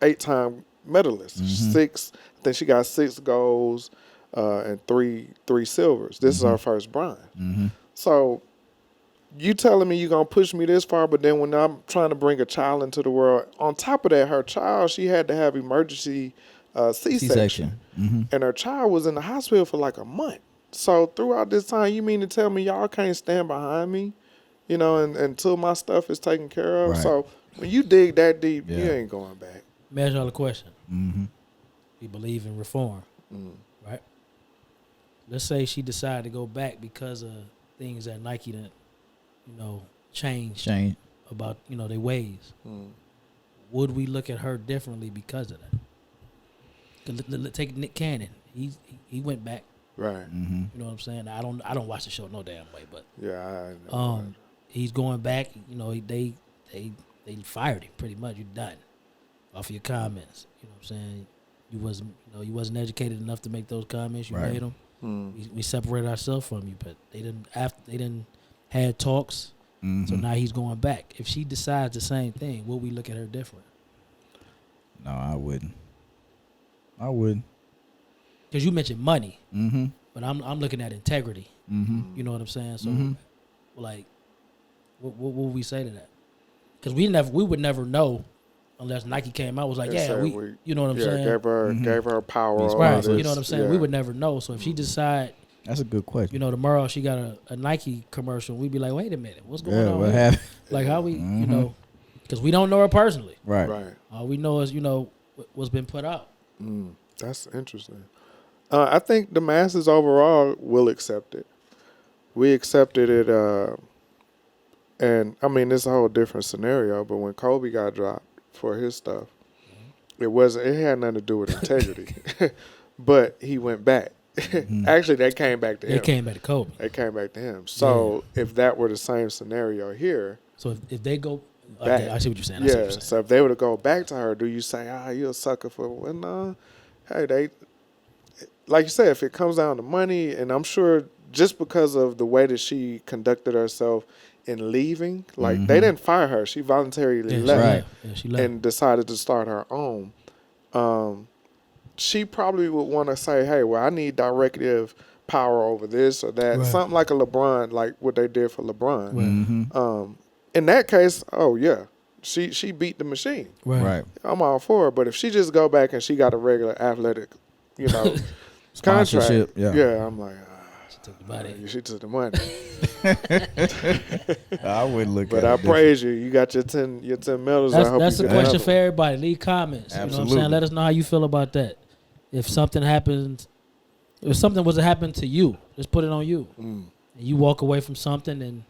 8-time medalist. Mm-hmm. I think she got 6 golds and three silvers. This is her first bronze. Mm-hmm. So you telling me you're gonna push me this far, but then when I'm trying to bring a child into the world, on top of that, her child, she had to have emergency C-section. Mm-hmm. And her child was in the hospital for like a month. So throughout this time, you mean to tell me y'all can't stand behind me, and until my stuff is taken care of? Right. So when you dig that deep, you Yeah. ain't going back. Let me ask y'all a question. Mm-hmm. We believe in reform, right? Let's say she decided to go back because of things that Nike done, changed Shane. about their ways. Would we look at her differently because of that? 'Cause take Nick Cannon. He went back. Right. Mm-hmm. You know what I'm saying? I don't watch the show no damn way, but Yeah. I know. he's going back. They fired him pretty much. You done off of your comments. You know what I'm saying? You wasn't educated enough to make those comments. You Right. made them. We separated ourselves from you, but they didn't had talks. Mm-hmm. So now he's going back. If she decides the same thing, will we look at her different? No, I wouldn't. I wouldn't. Because you mentioned money, Mm-hmm. but I'm looking at integrity. Mm-hmm. You know what I'm saying? So, Mhm. like, what would we say to that? Because we would never know unless Nike came out and was like, They yeah, said we, you know what I'm yeah, saying? gave her power. over Right. this. You know what I'm saying? Yeah. We would never know. So if she decide, That's a good question. tomorrow she got a Nike commercial, we'd be like, wait a minute, what's going Yeah, on? what here? happened? Like how we, because we don't know her personally. Right. Right. All we know is, what's been put out. That's interesting. I think the masses overall will accept it. We accepted it, and I mean it's a whole different scenario. But when Kobe got dropped for his stuff, it had nothing to do with integrity. But he went back. Actually, they came back to him. They came back to Kobe. They came back to him. So if that were the same scenario here, So if they go, back, okay, I see what you're saying. I see what yeah. you're saying. So if they were to go back to her, do you say, you're a sucker for? Well, no. Hey, like you said, if it comes down to money, and I'm sure just because of the way that she conducted herself in leaving, like they didn't fire her, she voluntarily Yeah, left Right. Yeah, she left. and decided to start her own. She probably would want to say, hey, well, I need directive power over this or that, Right. something like a LeBron, like what they did for LeBron. Mm-hmm. In that case, oh yeah, she beat the machine. Right. I'm all for it. But if she just go back and she got a regular athletic, contract, Sponsorship, yeah. I'm like, She took the body. she took the money. I wouldn't look But at I it praise you. You got your 10 medals. I hope That's you a get question another for everybody. Leave comments. You know what I'm Absolutely. saying? Let us know how you feel about that. If something happens, if something was to happen to you, just put it on you. Mm. And you walk away from something and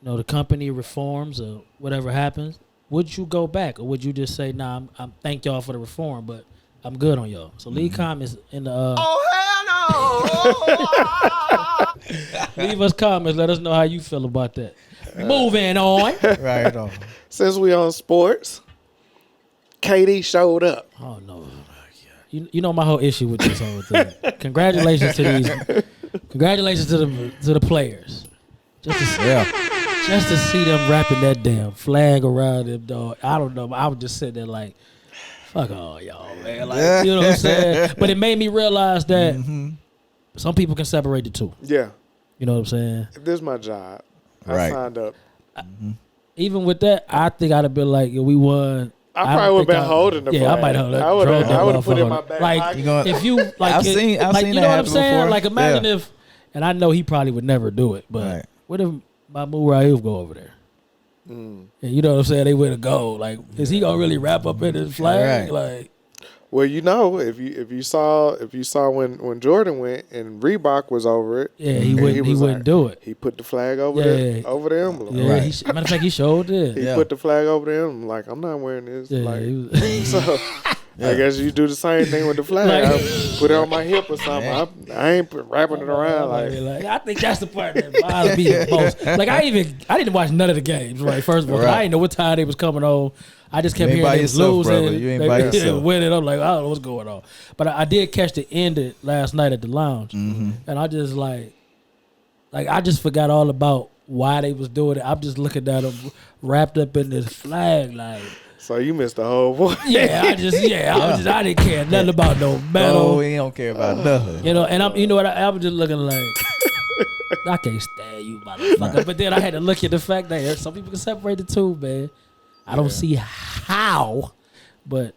the company reforms or whatever happens, would you go back or would you just say, nah, I'm thank y'all for the reform, but I'm good on y'all. So leave comments in the leave us comments. Let us know how you feel about that. Moving on. Right on. Since we on sports, KD showed up. Oh no. you know my whole issue with this whole thing. Congratulations to the players. Just to see them wrapping that damn flag around them, dog. I don't know. I was just sitting there like, fuck all y'all, man. Like, you know what I'm saying? But it made me realize that some people can separate the two. Yeah. You know what I'm saying? If this is my job, I Right. signed up. Even with that, I think I'd have been like, we won. I probably would have think been holding the flag. Yeah, I might hold it. I would have put it in my back Like, pocket. You gonna- if you like, I've seen you know that what I'm happen saying? before. Like, imagine Yeah. if, and I know he probably would never do it, but Right. what if Mahmoud Raif go over there? And you know what I'm saying? They win a goal. Like, is he gonna really wrap up in his flag? Right. Like, Well, you know, if you saw when Jordan went and Reebok was over it, yeah, he and wouldn't was wouldn't like- do it. He put the flag over Yeah. the emblem. Yeah, Right. matter of fact, he showed it. He Yeah. put the flag over the emblem. Like, I'm not wearing this. Yeah, like, he was, so I guess you do the same thing with the flag. Like- I put it on my hip or something. I ain't wrapping it around like. I think that's the part that bothers me the most. Like, I didn't watch none of the games. Right, first of all, 'cause Right. I didn't know what time they was coming on. I just kept You ain't hearing by they was yourself, losing, brother. You ain't they by was yourself. winning. I'm like, I don't know what's going on. But I did catch the end of it last night at the lounge, and I just like I just forgot all about why they was doing it. I'm just looking at them wrapped up in this flag, like. So you missed the whole point. I didn't care nothing about no medal. Oh, he don't care about nothing. You know, and you know what? I was just looking like, I can't stand you, motherfucker. But then I had to look at the fact that some people can separate the two, man. I don't see how, but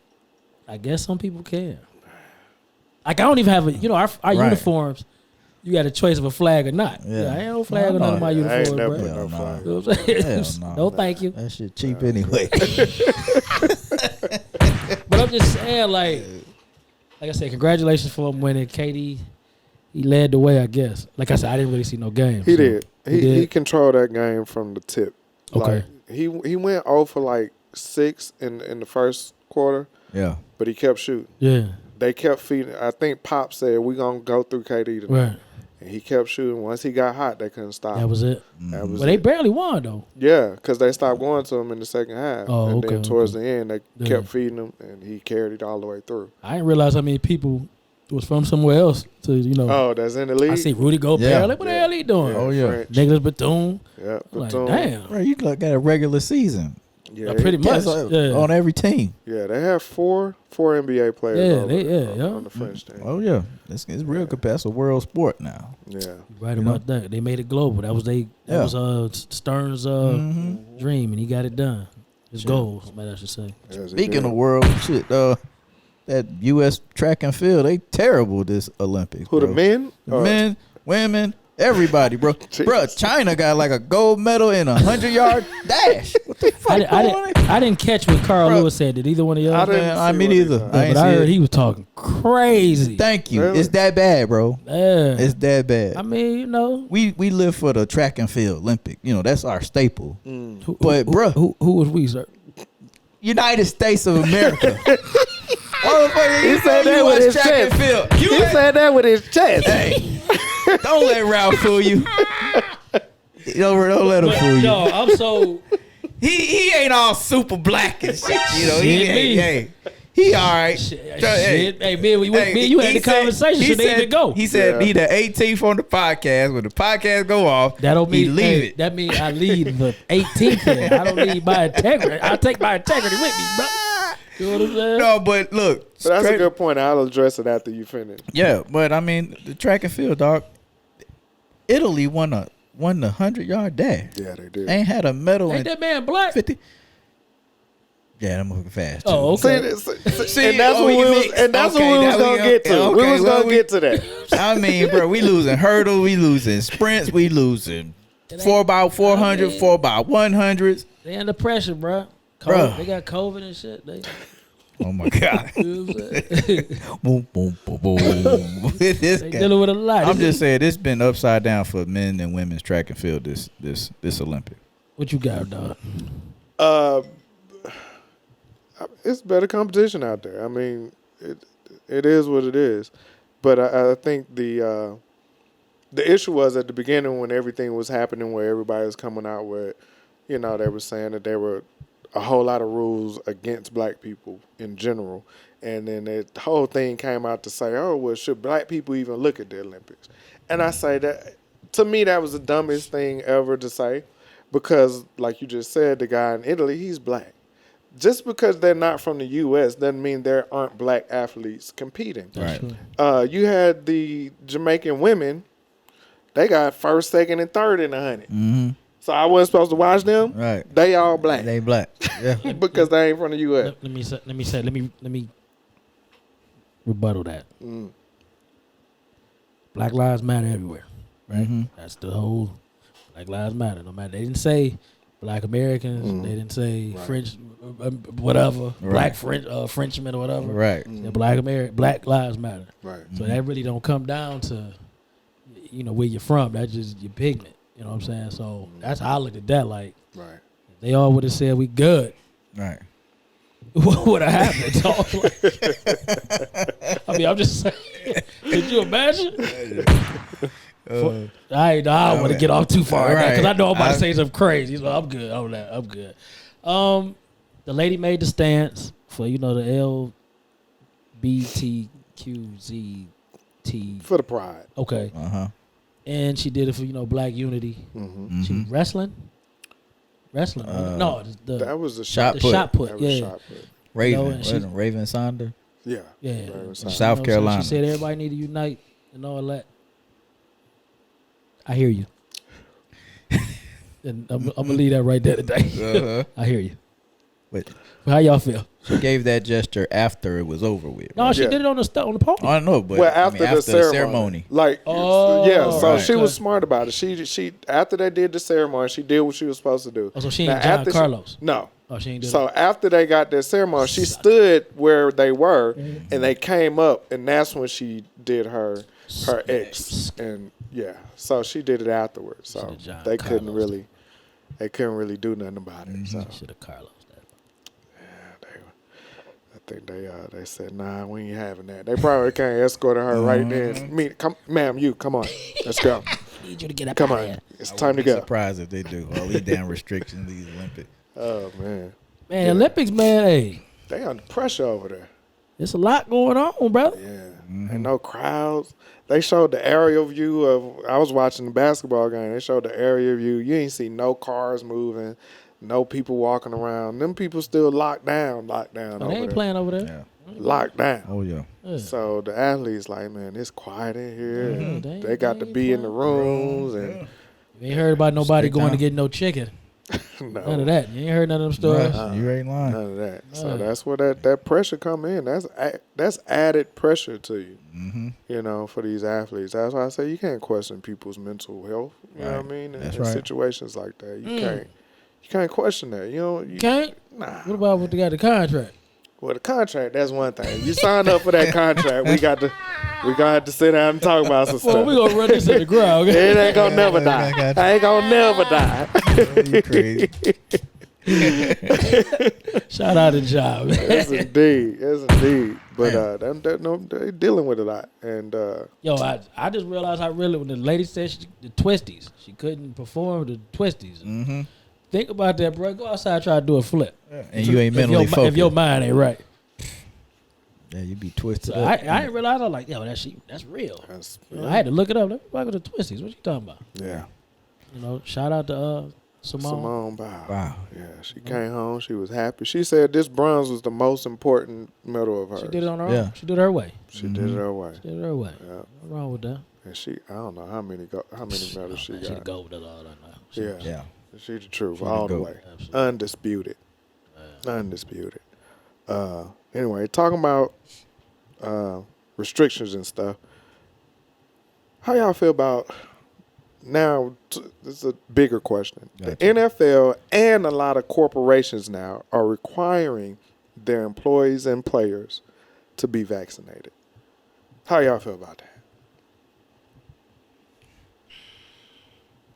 I guess some people can. Like, I don't even have our Right. uniforms. You got a choice of a flag or not. Yeah. I ain't no flag No, on none of my I ain't uniforms, never bro. put no Hell flag. You know what I'm saying? Hell No, thank you. That shit cheap anyway. But I'm just saying, like I said, congratulations for him winning. KD, he led the way, I guess. Like I said, I didn't really see no game. He so- did. He He did? controlled that game from the tip. Okay. Like, he went 0 for like 6 in the first quarter, Yeah. but he kept shooting. Yeah, They kept feeding. I think Pop said we gonna go through KD tonight, right. and he kept shooting. Once he got hot, they couldn't stop. That was it. That was But they it. barely won, though. Yeah, because they stopped going to him in the second half, Oh, and okay, then towards okay. the end they Yeah. kept feeding him, and he carried it all the way through. I didn't realize how many people was from somewhere else to, Oh, that's in the league. I see Rudy Gobert. Yeah. Like, what the hell he doing? Oh, yeah. French. Nicholas Batum. Yeah, Like, Batum. damn. Bro, you look at a regular season. Yeah, Pretty much. That's Yeah. on every team. Yeah, they have four NBA players Yeah, over they- there yeah. on the French team. Oh yeah, it's real competitive. It's a world sport now. Yeah, Right You know? about that. They made it global. That was Yeah. Stearns' dream, and he got it done. His goal, I should say. Yes, he Speaking did. of world shit, that U.S. track and field, they terrible this Olympics. Who, the bro. men? The men, women, everybody, bro. Bro, China got like a gold medal in 100-yard dash. What the fuck I didn't catch what Carl Bro. Lewis said. Did either one of y'all? I didn't Man, I see mean what he either. said. Yeah, I ain't but I see heard it. he was talking crazy. Thank you. Really? It's that bad, bro. Yeah. It's that bad. I mean, you know. We live for the track and field Olympic. You know, that's our staple. Who, But, bruh. who was we, sir? United States of America. Motherfucker, He you said know that you with watch his track and chest. field. He said that with his chest. Hey, don't let Ralph fool you. Don't let him fool you. No, I'm so. He ain't all super black and shit. You know, he Shit, me. ain't. He all right. Shit, Hey, hey, man, me and you had he the conversation. he Should they even go? He said Yeah. he the 18th on the podcast. When the podcast go off, That don't he mean leave hey, it. That means I leave the 18th there. I don't leave my integrity. I take my integrity with me, bro. You know what I'm saying? No, but look. But that's a straight- good point. I'll address it after you finish. Yeah, but I mean the track and field, dog. Italy won the 100-yard dash. Yeah, they did. Ain't had a medal Ain't in that man black? 50. Yeah, I'm moving fast. Too. Oh, okay. See, and that's oh, what you we was, mixed. and that's Okay, what we was now gonna get to. okay, we was well, gonna get to that. I mean, bro, we losing hurdle, we losing sprints, we losing 4x400, 4x100s. They under pressure, bro. Bruh. They got COVID and shit. They, Oh my god! you know what I'm saying? Boom, boom, boom, boom. This They guy. dealing with a lot. I'm just saying, it's been upside down for men and women's track and field this Olympic. What you got, dog? It's better competition out there. I mean, it is what it is. But I think the issue was at the beginning when everything was happening, where everybody was coming out with, you know, they were saying that there were a whole lot of rules against black people in general, And then the whole thing came out to say, oh, well, should black people even look at the Olympics? And I say that, to me, that was the dumbest thing ever to say because, like you just said, the guy in Italy, he's black. Just because they're not from the U.S. doesn't mean there aren't black athletes competing. Right. You had the Jamaican women, they got first, second, and third in the 100. Mm-hmm. So I wasn't supposed to watch them. Right. They all black. They black. Yeah. Because they ain't from the U.S. Let me rebuttal that. Black lives matter everywhere, right? Mm-hmm. That's the whole Black Lives Matter. No matter, they didn't say Black Americans, they didn't say French, whatever, Black Frenchmen or whatever. Right. They Black Lives Matter. Right. So that really don't come down to, where you're from. That's just your pigment. You know what I'm saying? So that's how I looked at that. Like, Right. they all would have said we good. Right. What would have happened? Dog? I mean, I'm just saying. Could you imagine? I don't want to get off too far because I know I'm about to say something crazy. So I'm good on that. I'm good. The lady made the stance for the LBTQZT. For the pride. Okay. And she did it for Black unity. She wrestling. No, That was the Shot the put. shot put. That was Yeah. shot put. Raven. and she- Raven Sonder. Yeah. Yeah. Right, South So Carolina. she said everybody need to unite and all that. I hear you. And I'm gonna leave that right there today. I hear you. But How y'all feel? she gave that gesture after it was over with. No, right? she Yeah. did it on the podium. I know, but Well, I after, mean, the ceremony. Like, Oh, yeah, so right. she was smart about it. She after they did the ceremony, she did what she was supposed to do. Oh, so she Now, ain't John after Carlos. No. Oh, she ain't do So that. after they got their ceremony, she stood where they were, and they came up, and that's when she did her X, and yeah, so she did it afterwards. So Shoulda John they couldn't Carlos really do nothing about it. So Should have Carlos that. I think they said, nah, we ain't having that. They probably can't escort her right then. Come, ma'am, come on, let's go. Need you to get up Come out of on, here. it's I time to wouldn't be go. surprised if they do all these damn restrictions, these Olympics. Oh man, Man, Olympics, man, hey, they under pressure over there. it's a lot going on, brother. Yeah, and no crowds. They showed the aerial view of. I was watching the basketball game. They showed the aerial view. You ain't see no cars moving, no people walking around. Them people still locked down Oh, over they ain't there. playing over there. Yeah. Locked down. Oh yeah. Yeah. So the athletes like, man, it's quiet in here. and they they got to ain't be in the rooms and You ain't heard about nobody Stick going to down. get no chicken. None of no, that. You ain't heard none of them stories. Right. You ain't lying. none of that. So that's where that pressure come in. That's added pressure to you. For these athletes. That's why I say you can't question people's mental health. You know what I mean? That's in right. situations like that, you can't question that. You Can't? nah. What about what they got the contract? Well, the contract, that's one thing. You sign up for that contract, we gonna have to sit down and talk about some Well, stuff. we gonna run this in the ground. Okay? It ain't gonna never die. I got you. I ain't gonna never die. You crazy. Shout out to Job. Yes, indeed. But they're dealing with a lot, and Yo, I just realized how really when the lady said the twisties, she couldn't perform the twisties. Mm-hmm. Think about that, bro. Go outside, try to do a flip. And you ain't mentally if focused. your mind ain't right. Yeah, you be twisted So up. I didn't realize. I was like, yo, that's real. that's, I had to look it up. What the twisties? What you talking about? yeah. Shout out to Simone. Simone Biles. Wow. Yeah, she came home. She was happy. She said this bronze was the most important medal of hers. She did it on her Yeah. own. She did it her way. She did it her way. She did it her way. Yeah. What's wrong with that? And I don't know how many medals she She the got. gold. That's all I know. Yeah. Yeah. She the truth She the all the GOAT. way. Absolutely. Undisputed. Undisputed. Anyway, talking about restrictions and stuff. How y'all feel about now? This is a bigger question. Gotcha. The NFL and a lot of corporations now are requiring their employees and players to be vaccinated. How y'all feel about that?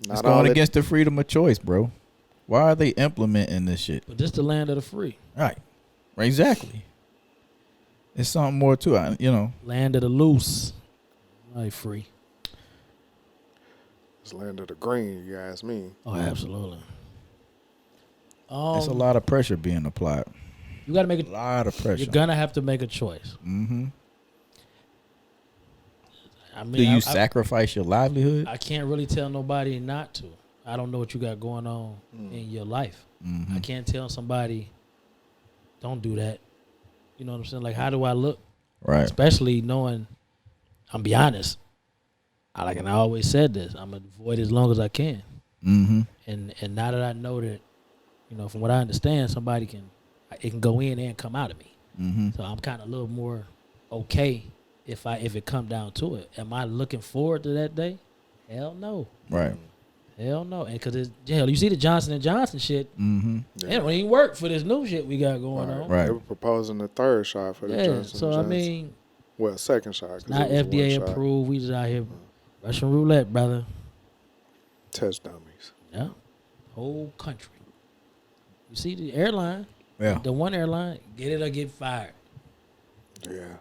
It's going against the freedom of choice, bro. Why are they implementing this shit? But this the land of the free. Right. Exactly. It's something more to it, Land of the loose. Like free. It's land of the green, you ask me. Oh, absolutely. It's a lot of pressure being applied. You got to make A lot of pressure. You're gonna have to make a choice. Mm-hmm. I mean, Do you sacrifice your livelihood? I can't really tell nobody not to. I don't know what you got going on in your life. Mm-hmm. I can't tell somebody, don't do that. You know what I'm saying? Like, how do I look? Right. Especially knowing, I'm be honest. I always said this. I'm gonna avoid it as long as I can. Mm-hmm. And now that I know that, you know, from what I understand, it can go in and come out of me. Mm-hmm. So I'm kind of a little more okay if it come down to it. Am I looking forward to that day? Hell no. Right. Hell no. And because it's you see the Johnson & Johnson shit. Mm-hmm. It don't even work for this new shit we got going on. Right. They were proposing a third shot for the Johnson So Johnson. I mean, well, second shot. 'cause not it was FDA one shot. approved. We just out here Russian roulette, brother. Test dummies. Yeah. Whole country. You see the airline, Yeah. the one airline, get it or get fired. Yeah.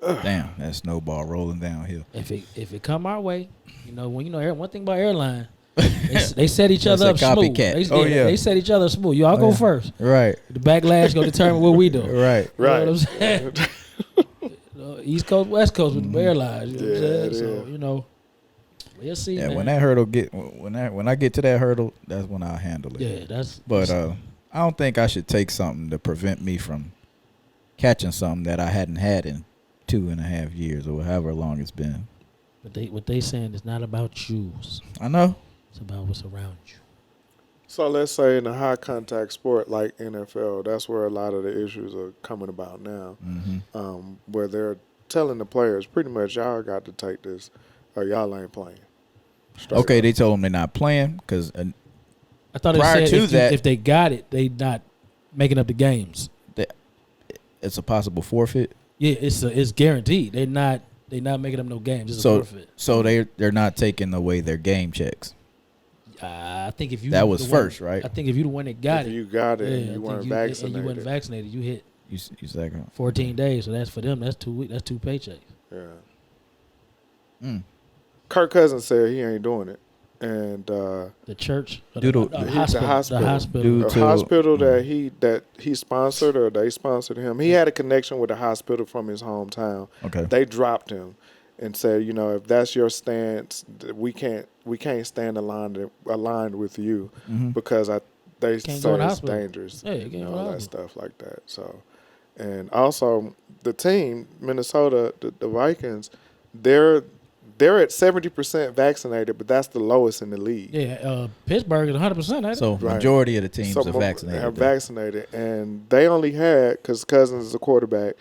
Damn, that snowball rolling downhill. If it come our way, you know, one thing about airline, they set each other up That's a smooth. copycat. They set each other smooth. Y'all go first. Right. The backlash gonna determine what we do. Right. You know Right. what I'm saying? East Coast, West Coast with the airlines. You know what I'm saying? it So, is. you know, we'll see, Yeah, man. when that hurdle when I get to that hurdle, that's when I'll handle it. Yeah, that's. But I don't think I should take something to prevent me from catching something that I hadn't had in 2.5 years or however long it's been. But what they saying is not about you. I know. It's about what's around you. So let's say in a high contact sport like NFL, that's where a lot of the issues are coming about now, Mm-hmm. where they're telling the players pretty much y'all got to take this or y'all ain't playing. Straight Okay, up. they told them they're not playing because I thought they Prior said to that- if they got it, they not making up the games. it's a possible forfeit. Yeah, it's guaranteed. They're not making up no games. It's a So forfeit. so they're not taking away their game checks. I think if you That was the one- first, right? I think if you the one that got if it, you got it yeah, and I you think weren't and vaccinated. you wasn't vaccinated, you hit You second. 14 days. So that's for them. That's 2 weeks. That's 2 paychecks. Yeah. Mm. Kirk Cousins said he ain't doing it, and The church, or Due to- the the hospital, hospital. Due the to- hospital that he sponsored or they sponsored him, he had a connection with the hospital from his hometown. Okay. They dropped him and said, you know, if that's your stance, we can't stand aligned with you Mm-hmm. because they Can't say go in the it's hospital. dangerous, Yeah, you can't and go in all the that hospital. stuff like that. So, and also the team, Minnesota, the Vikings, they're at 70% vaccinated, but that's the lowest in the league. Yeah, Pittsburgh is 100%. Ain't So it? Right. majority of the teams So are vaccinated. Are though. vaccinated, and they only had, because Cousins is a quarterback,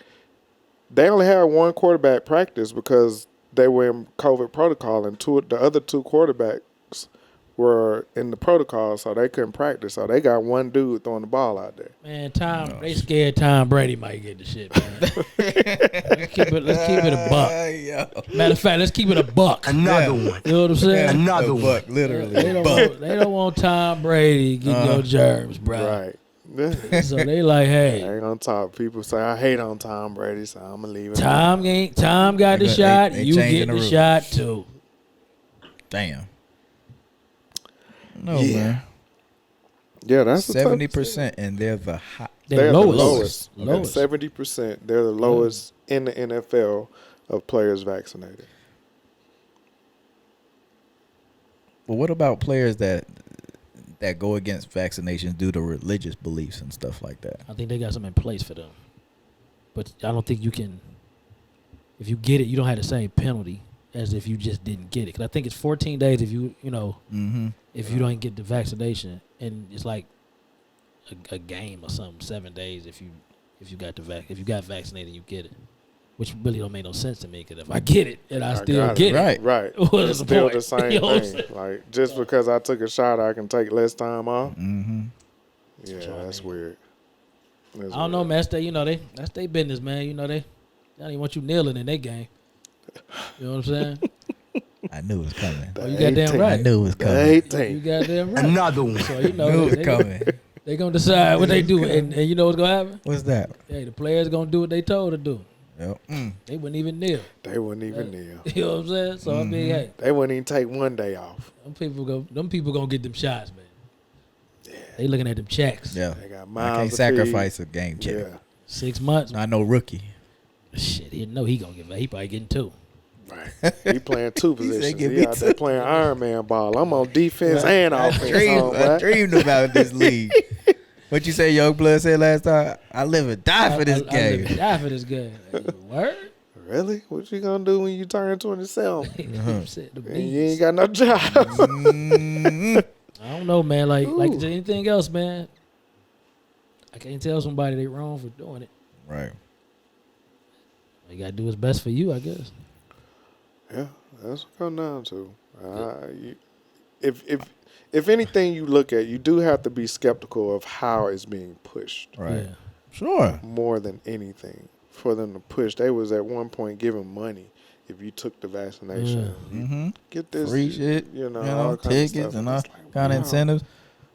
they only had one quarterback practice because they were in COVID protocol, and the other two quarterbacks were in the protocol, so they couldn't practice. So they got one dude throwing the ball out there. Man, they scared Tom Brady might get the shit, man. let's keep it a buck. Matter of fact, let's keep it a buck. You Another one. know what I'm saying? Another one. Buck, literally. They don't want Tom Brady getting your germs, bro. Right. So they like, I hey, ain't gonna talk. People say I hate on Tom Brady, so I'm gonna leave it. Tom got the They shot. ain't You changing get the the rules. shot too. Damn. No, Yeah. man. Yeah, that's the 70%, and they're the hot. They're the lowest. lowest. 70%. They're the lowest in the NFL of players vaccinated. But what about players that go against vaccinations due to religious beliefs and stuff like that? I think they got something in place for them. But I don't think you can. If you get it, you don't have the same penalty as if you just didn't get it. Because I think it's 14 days if you Mm-hmm. if you don't get the vaccination, and it's like a game or something. 7 days if you got vaccinated, and you get it, which really don't make no sense to me. Because if I get it and I still got get it, Right. Right. What's It's the still point? the same You know what I'm thing. saying? Like, just because I took a shot, I can take less time off. Mm-hmm. Yeah, what I that's mean. weird. That's I don't know, weird. man. That's their business, man. They don't even want you kneeling in their game. You know what I'm saying? I knew it was coming. The Oh, you goddamn 18. right. I knew it was The coming. 18. You goddamn right. Another one. So Knew it was coming. they gonna decide what they do, and you know what's gonna happen? What's that? Hey, the players gonna do what they told to do. Yep. They wouldn't even kneel. They wouldn't even kneel. You know what I'm saying? So I mean, hey, They wouldn't even take one day off. them people gonna get them shots, man. They looking at them checks. Yeah. They got I miles can't to sacrifice a game feed. check. Yeah. 6 months. Not no rookie. Shit, he know he gonna get back. He probably getting 2. Right. He playing 2 He said, positions. "Give me He out there two." playing Iron Man ball. I'm on defense and offense. I dreamed about this league. What you say, Young Blood said last time? I live and die for this I game. live and die for this game. Word? Really? What you gonna do when you turn 27 Said the and you beats. ain't got no job? Mm. I don't know, man. Like Ooh. anything else, man. I can't tell somebody they wrong for doing it. Right. You gotta do what's best for you, I guess. Yeah, that's what it comes down to. If anything you look at, you do have to be skeptical of how it's being pushed Right. Yeah. Sure. more than anything. For them to push, they was at one point giving money if you took the vaccination. You Mm-hmm. get this Free shit. you know, all kinds of tickets stuff. and all it's like, kind of wow, incentives.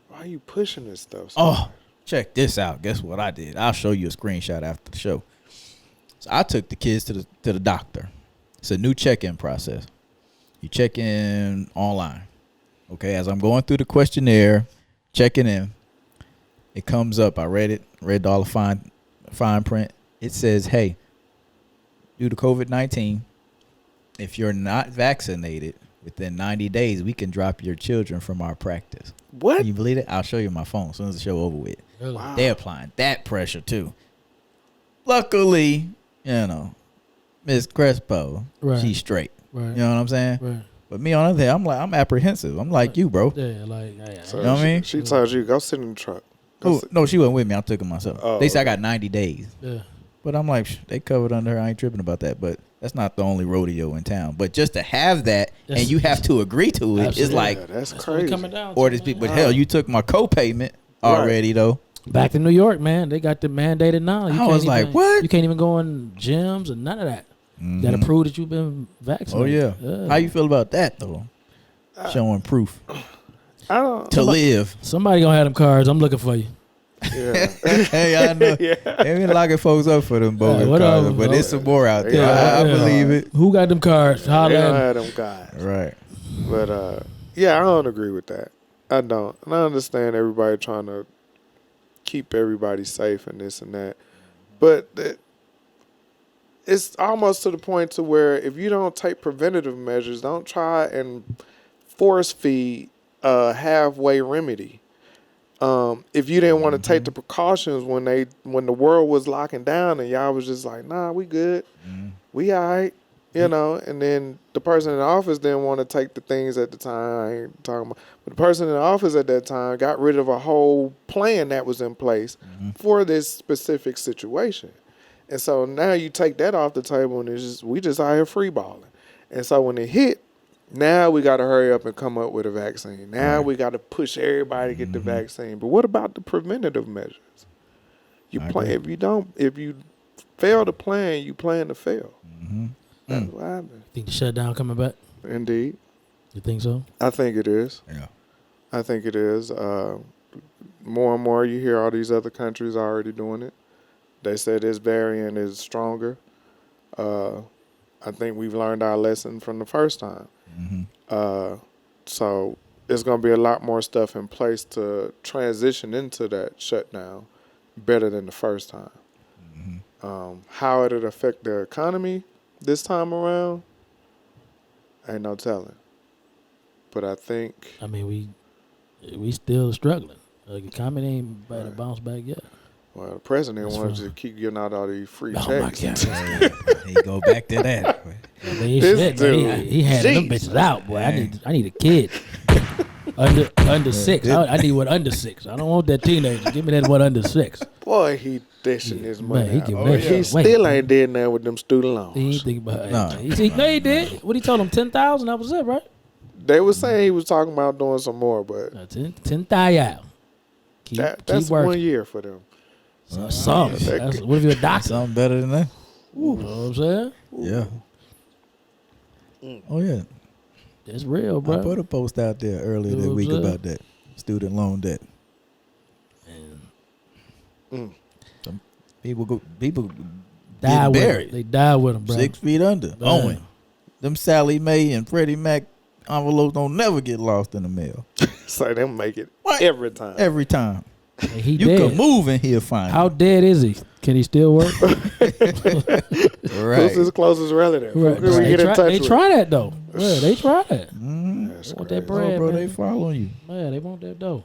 Why are you pushing this stuff? so Oh, much? check this out. Guess what I did? I'll show you a screenshot after the show. So I took the kids to the doctor. It's a new check-in process. You check in online. Okay, as I'm going through the questionnaire, checking in, it comes up. I read it, read all the fine print. It says, hey, due to COVID-19, if you're not vaccinated within 90 days, we can drop your children from our practice. What? Can you believe it? I'll show you my phone as soon as the show over with. Really? Wow. They applying that pressure too. Luckily, Miss Crespo, Right. she's straight. Right. You know what I'm saying? Right. But me on the other hand, I'm apprehensive. I'm like you, bro. Yeah, like yeah. So You know what I mean? She told you, go sit in the truck. Go Oh, sit- no, she wasn't with me. I took it myself. Oh, They said I okay. got 90 days. Yeah. But I'm like, they covered under her. I ain't tripping about that. But that's not the only rodeo in town. But just to have that That's- and you have to agree to it is Absolutely. like, yeah, that's That's what we crazy. coming down to, or this man. people, but hell, you took my co-payment already though. Back to New York, man. They got the mandated now. You I can't was like, even- what? You can't even go in gyms and none of that. You gotta Mhm. prove that you've been vaccinated. Oh yeah. How you feel about that though? Showing proof I don't. to live. Somebody gonna have them cards. I'm looking for you. Yeah. Hey, I know. Yeah. They been locking folks up for them bogus whatever, cards, but bro. there's some more out there. Yeah, I yeah. believe it. Who got them cards? They Holla don't at have them guys. Right. But yeah, I don't agree with that. I don't. And I understand everybody trying to keep everybody safe and this and that. But it's almost to the point to where if you don't take preventative measures, don't try and force feed a halfway remedy. If you didn't want to take the precautions when the world was locking down and y'all was just like, nah, we good, we all right, and then the person in the office didn't want to take the things at the time. I ain't talking about, but the person in the office at that time got rid of a whole plan that was in place for this specific situation. And so now you take that off the table and we just out here free balling. And so when it hit, now we got to hurry up and come up with a vaccine. Now we got to push everybody to get the vaccine. But what about the preventative measures? You I plan agree. if you fail to plan, you plan to fail. Mm-hmm. That's what happened. Think the shutdown coming back? Indeed, You think so? I think it is. Yeah. I think it is. More and more, you hear all these other countries already doing it. They say this variant is stronger. I think we've learned our lesson from the first time. Mm-hmm. So there's going to be a lot more stuff in place to transition into that shutdown better than the first time. How it'll affect the economy this time around, ain't no telling. But I think I mean, we still struggling. Like, economy ain't about to bounce back yet. the president That's wants fine. to keep giving out all these free Oh my checks. God! He go back to that. I mean, This shit, dude. man, he handed them Jeez. bitches out, boy. Dang. I need a kid. Under 6. I need one under 6. I don't want that teenager. Give me that one under 6. Boy, he dishing his Man, money he out. giving Oh, that yeah. He shit away. still ain't did nothing with them student loans. He ain't think about it. No. He did. What he told him? 10,000. That was it, right? They were saying he was talking about doing some more, but 10,000. Keep that's working. 1 year for them. Some. yeah. What if you're a doctor? Something better than that. You know what I'm saying? Yeah. Oh yeah. It's real, I put bro. a post out there earlier You know this what week I'm saying? about that student loan debt. Some people Die get with buried him. They die with him, bro. 6 feet under. Man. Owing them Sally Mae and Freddie Mac envelopes don't never get lost in the mail. So them make it What? every time. Every time. Hey, he You dead. can move and he'll find How dead is he? Can he still work? it. Who's Right. his closest relative? Right. Who can we They get in try, touch they with? try that though. Yeah, they try that. Mm. That's Want crazy. that bread, Oh, bro, man. they following you. Man, they want that dough.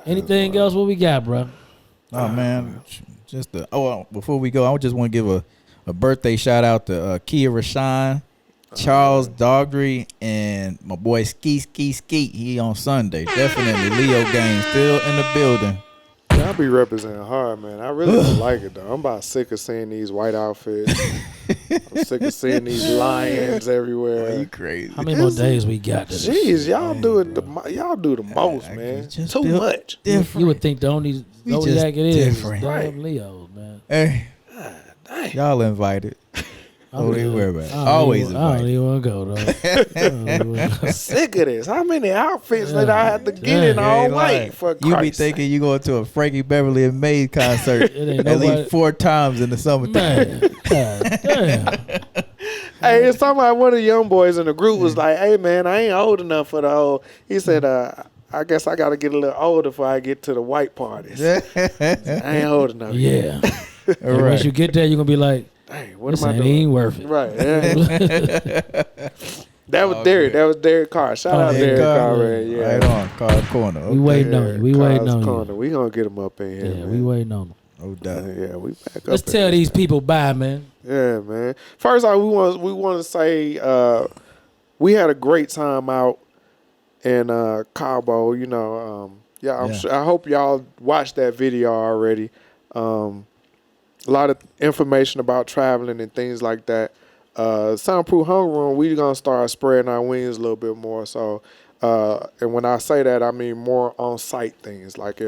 Anything else? What we got, bro? Oh man, just before we go, I just want to give a birthday shout out to Kia Rashawn, Charles Dogry, and my boy Skeet. He on Sunday. Definitely Leo gang still in the building. Y'all be representing hard, man. I really don't like it though. I'm about sick of seeing these white outfits. I'm sick of seeing these lions everywhere. crazy? Uh, How many more days we got to this? Jeez, y'all do it. Y'all do the most, I man. just Too feel much. You would think the only We just Zodiac it is different. damn Right. Leo, man. Hey, Dang. y'all invited. Don't even worry about it. Always I don't invited. even want to go, though. Sick of this. How many outfits Yeah. that I had to get in Dang. You all ain't lying. white for You be Christ's thinking sake? you going to a Frankie Beverly and Maze concert It ain't at nobody- least 4 times in the summertime. Man, God damn. Hey, it's somebody, one of the young boys in the group was like, hey, man, I ain't old enough for the whole. He said, I guess I got to get a little older before I get to the white parties. I ain't old enough. Yeah. All And right. once you get there, you're going to be like, Dang, what this am I ain't doing? even worth it. Right. Yeah. That was Oh, Derek. good. That was Derek Carr. Shout Oh, out yeah, Derek Carr, Carr, man. Yeah. Right on, car corner. We Okay. waiting on you. We Carr's waiting on corner. you. We gonna get him up in here, Yeah, man. we waiting on them. No doubt. Yeah, we back up. Let's in tell here. these people bye, man. Yeah, man. First off, we want to say we had a great time out in Cabo. You know, I'm Yeah. sure, I hope y'all watched that video already. A lot of information about traveling and things like that. Soundproof Hunger Room, we gonna start spreading our wings a little bit more. So, and when I say that, I mean more on site things. Like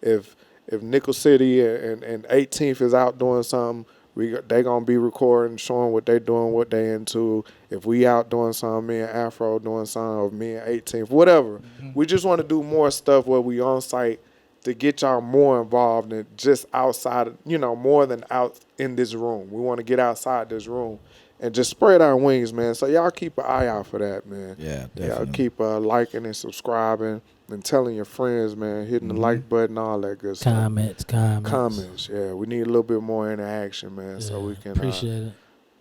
if Nickel City and 18th is out doing something, they gonna be recording, showing what they doing, what they into. If we out doing something, me and Afro doing something, or me and 18th, whatever. We just want to do more stuff where we on site to get y'all more involved and just outside, more than out in this room. We want to get outside this room and just spread our wings, man. So y'all keep an eye out for that, man. Yeah, Y'all definitely. keep liking and subscribing and telling your friends, man, hitting the like button, all that good stuff. Comments, yeah. We need a little bit more interaction, man, so we can Appreciate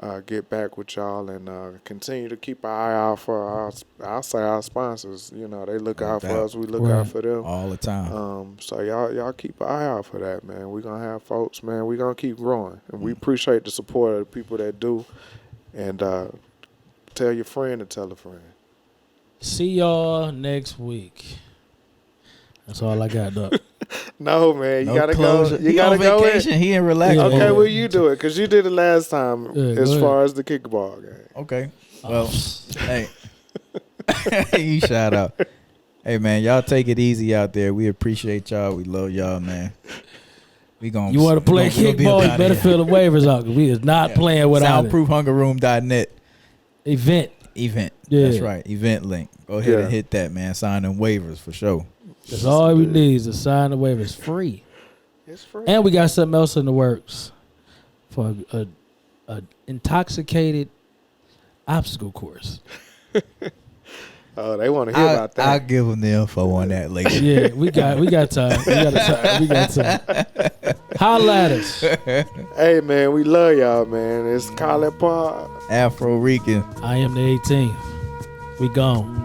it. get back with y'all and continue to keep our eye out for our sponsors. They look No out for doubt. us, we look Right. out for them. All the time. So y'all keep an eye out for that, man. We're gonna have folks, man. We're gonna keep growing, and we appreciate the support of the people that do. And tell your friend to tell a friend. See y'all next week. That's all I got, Doc. No, man, you No gotta closure. go. You He gotta on go in. vacation. He ain't relaxing. Yeah. Okay, well you do it because you did it last time Yeah, as go far as the kickball game. Okay. Well, hey. You shout out. Hey, man, y'all take it easy out there. We appreciate y'all. We love y'all, man. We gonna. You want to play we gonna be kickball, you about better it. fill the waivers out because we is not Yeah. playing without it. SoundproofHungerRoom.net Event. event. Yeah. That's right. Event link. Go ahead Yeah. and hit that, man. Sign them waivers for sure. That's all we need is to sign the waivers free. It's free. And we got something else in the works for a intoxicated obstacle course. Oh, they want to hear about I'll that. give them the info on that later. Yeah, we got time. We got time. We got time. Holla at us. Hey, man, we love y'all, man. It's Colin Pod. Afro Rican. I am the 18th. We gone.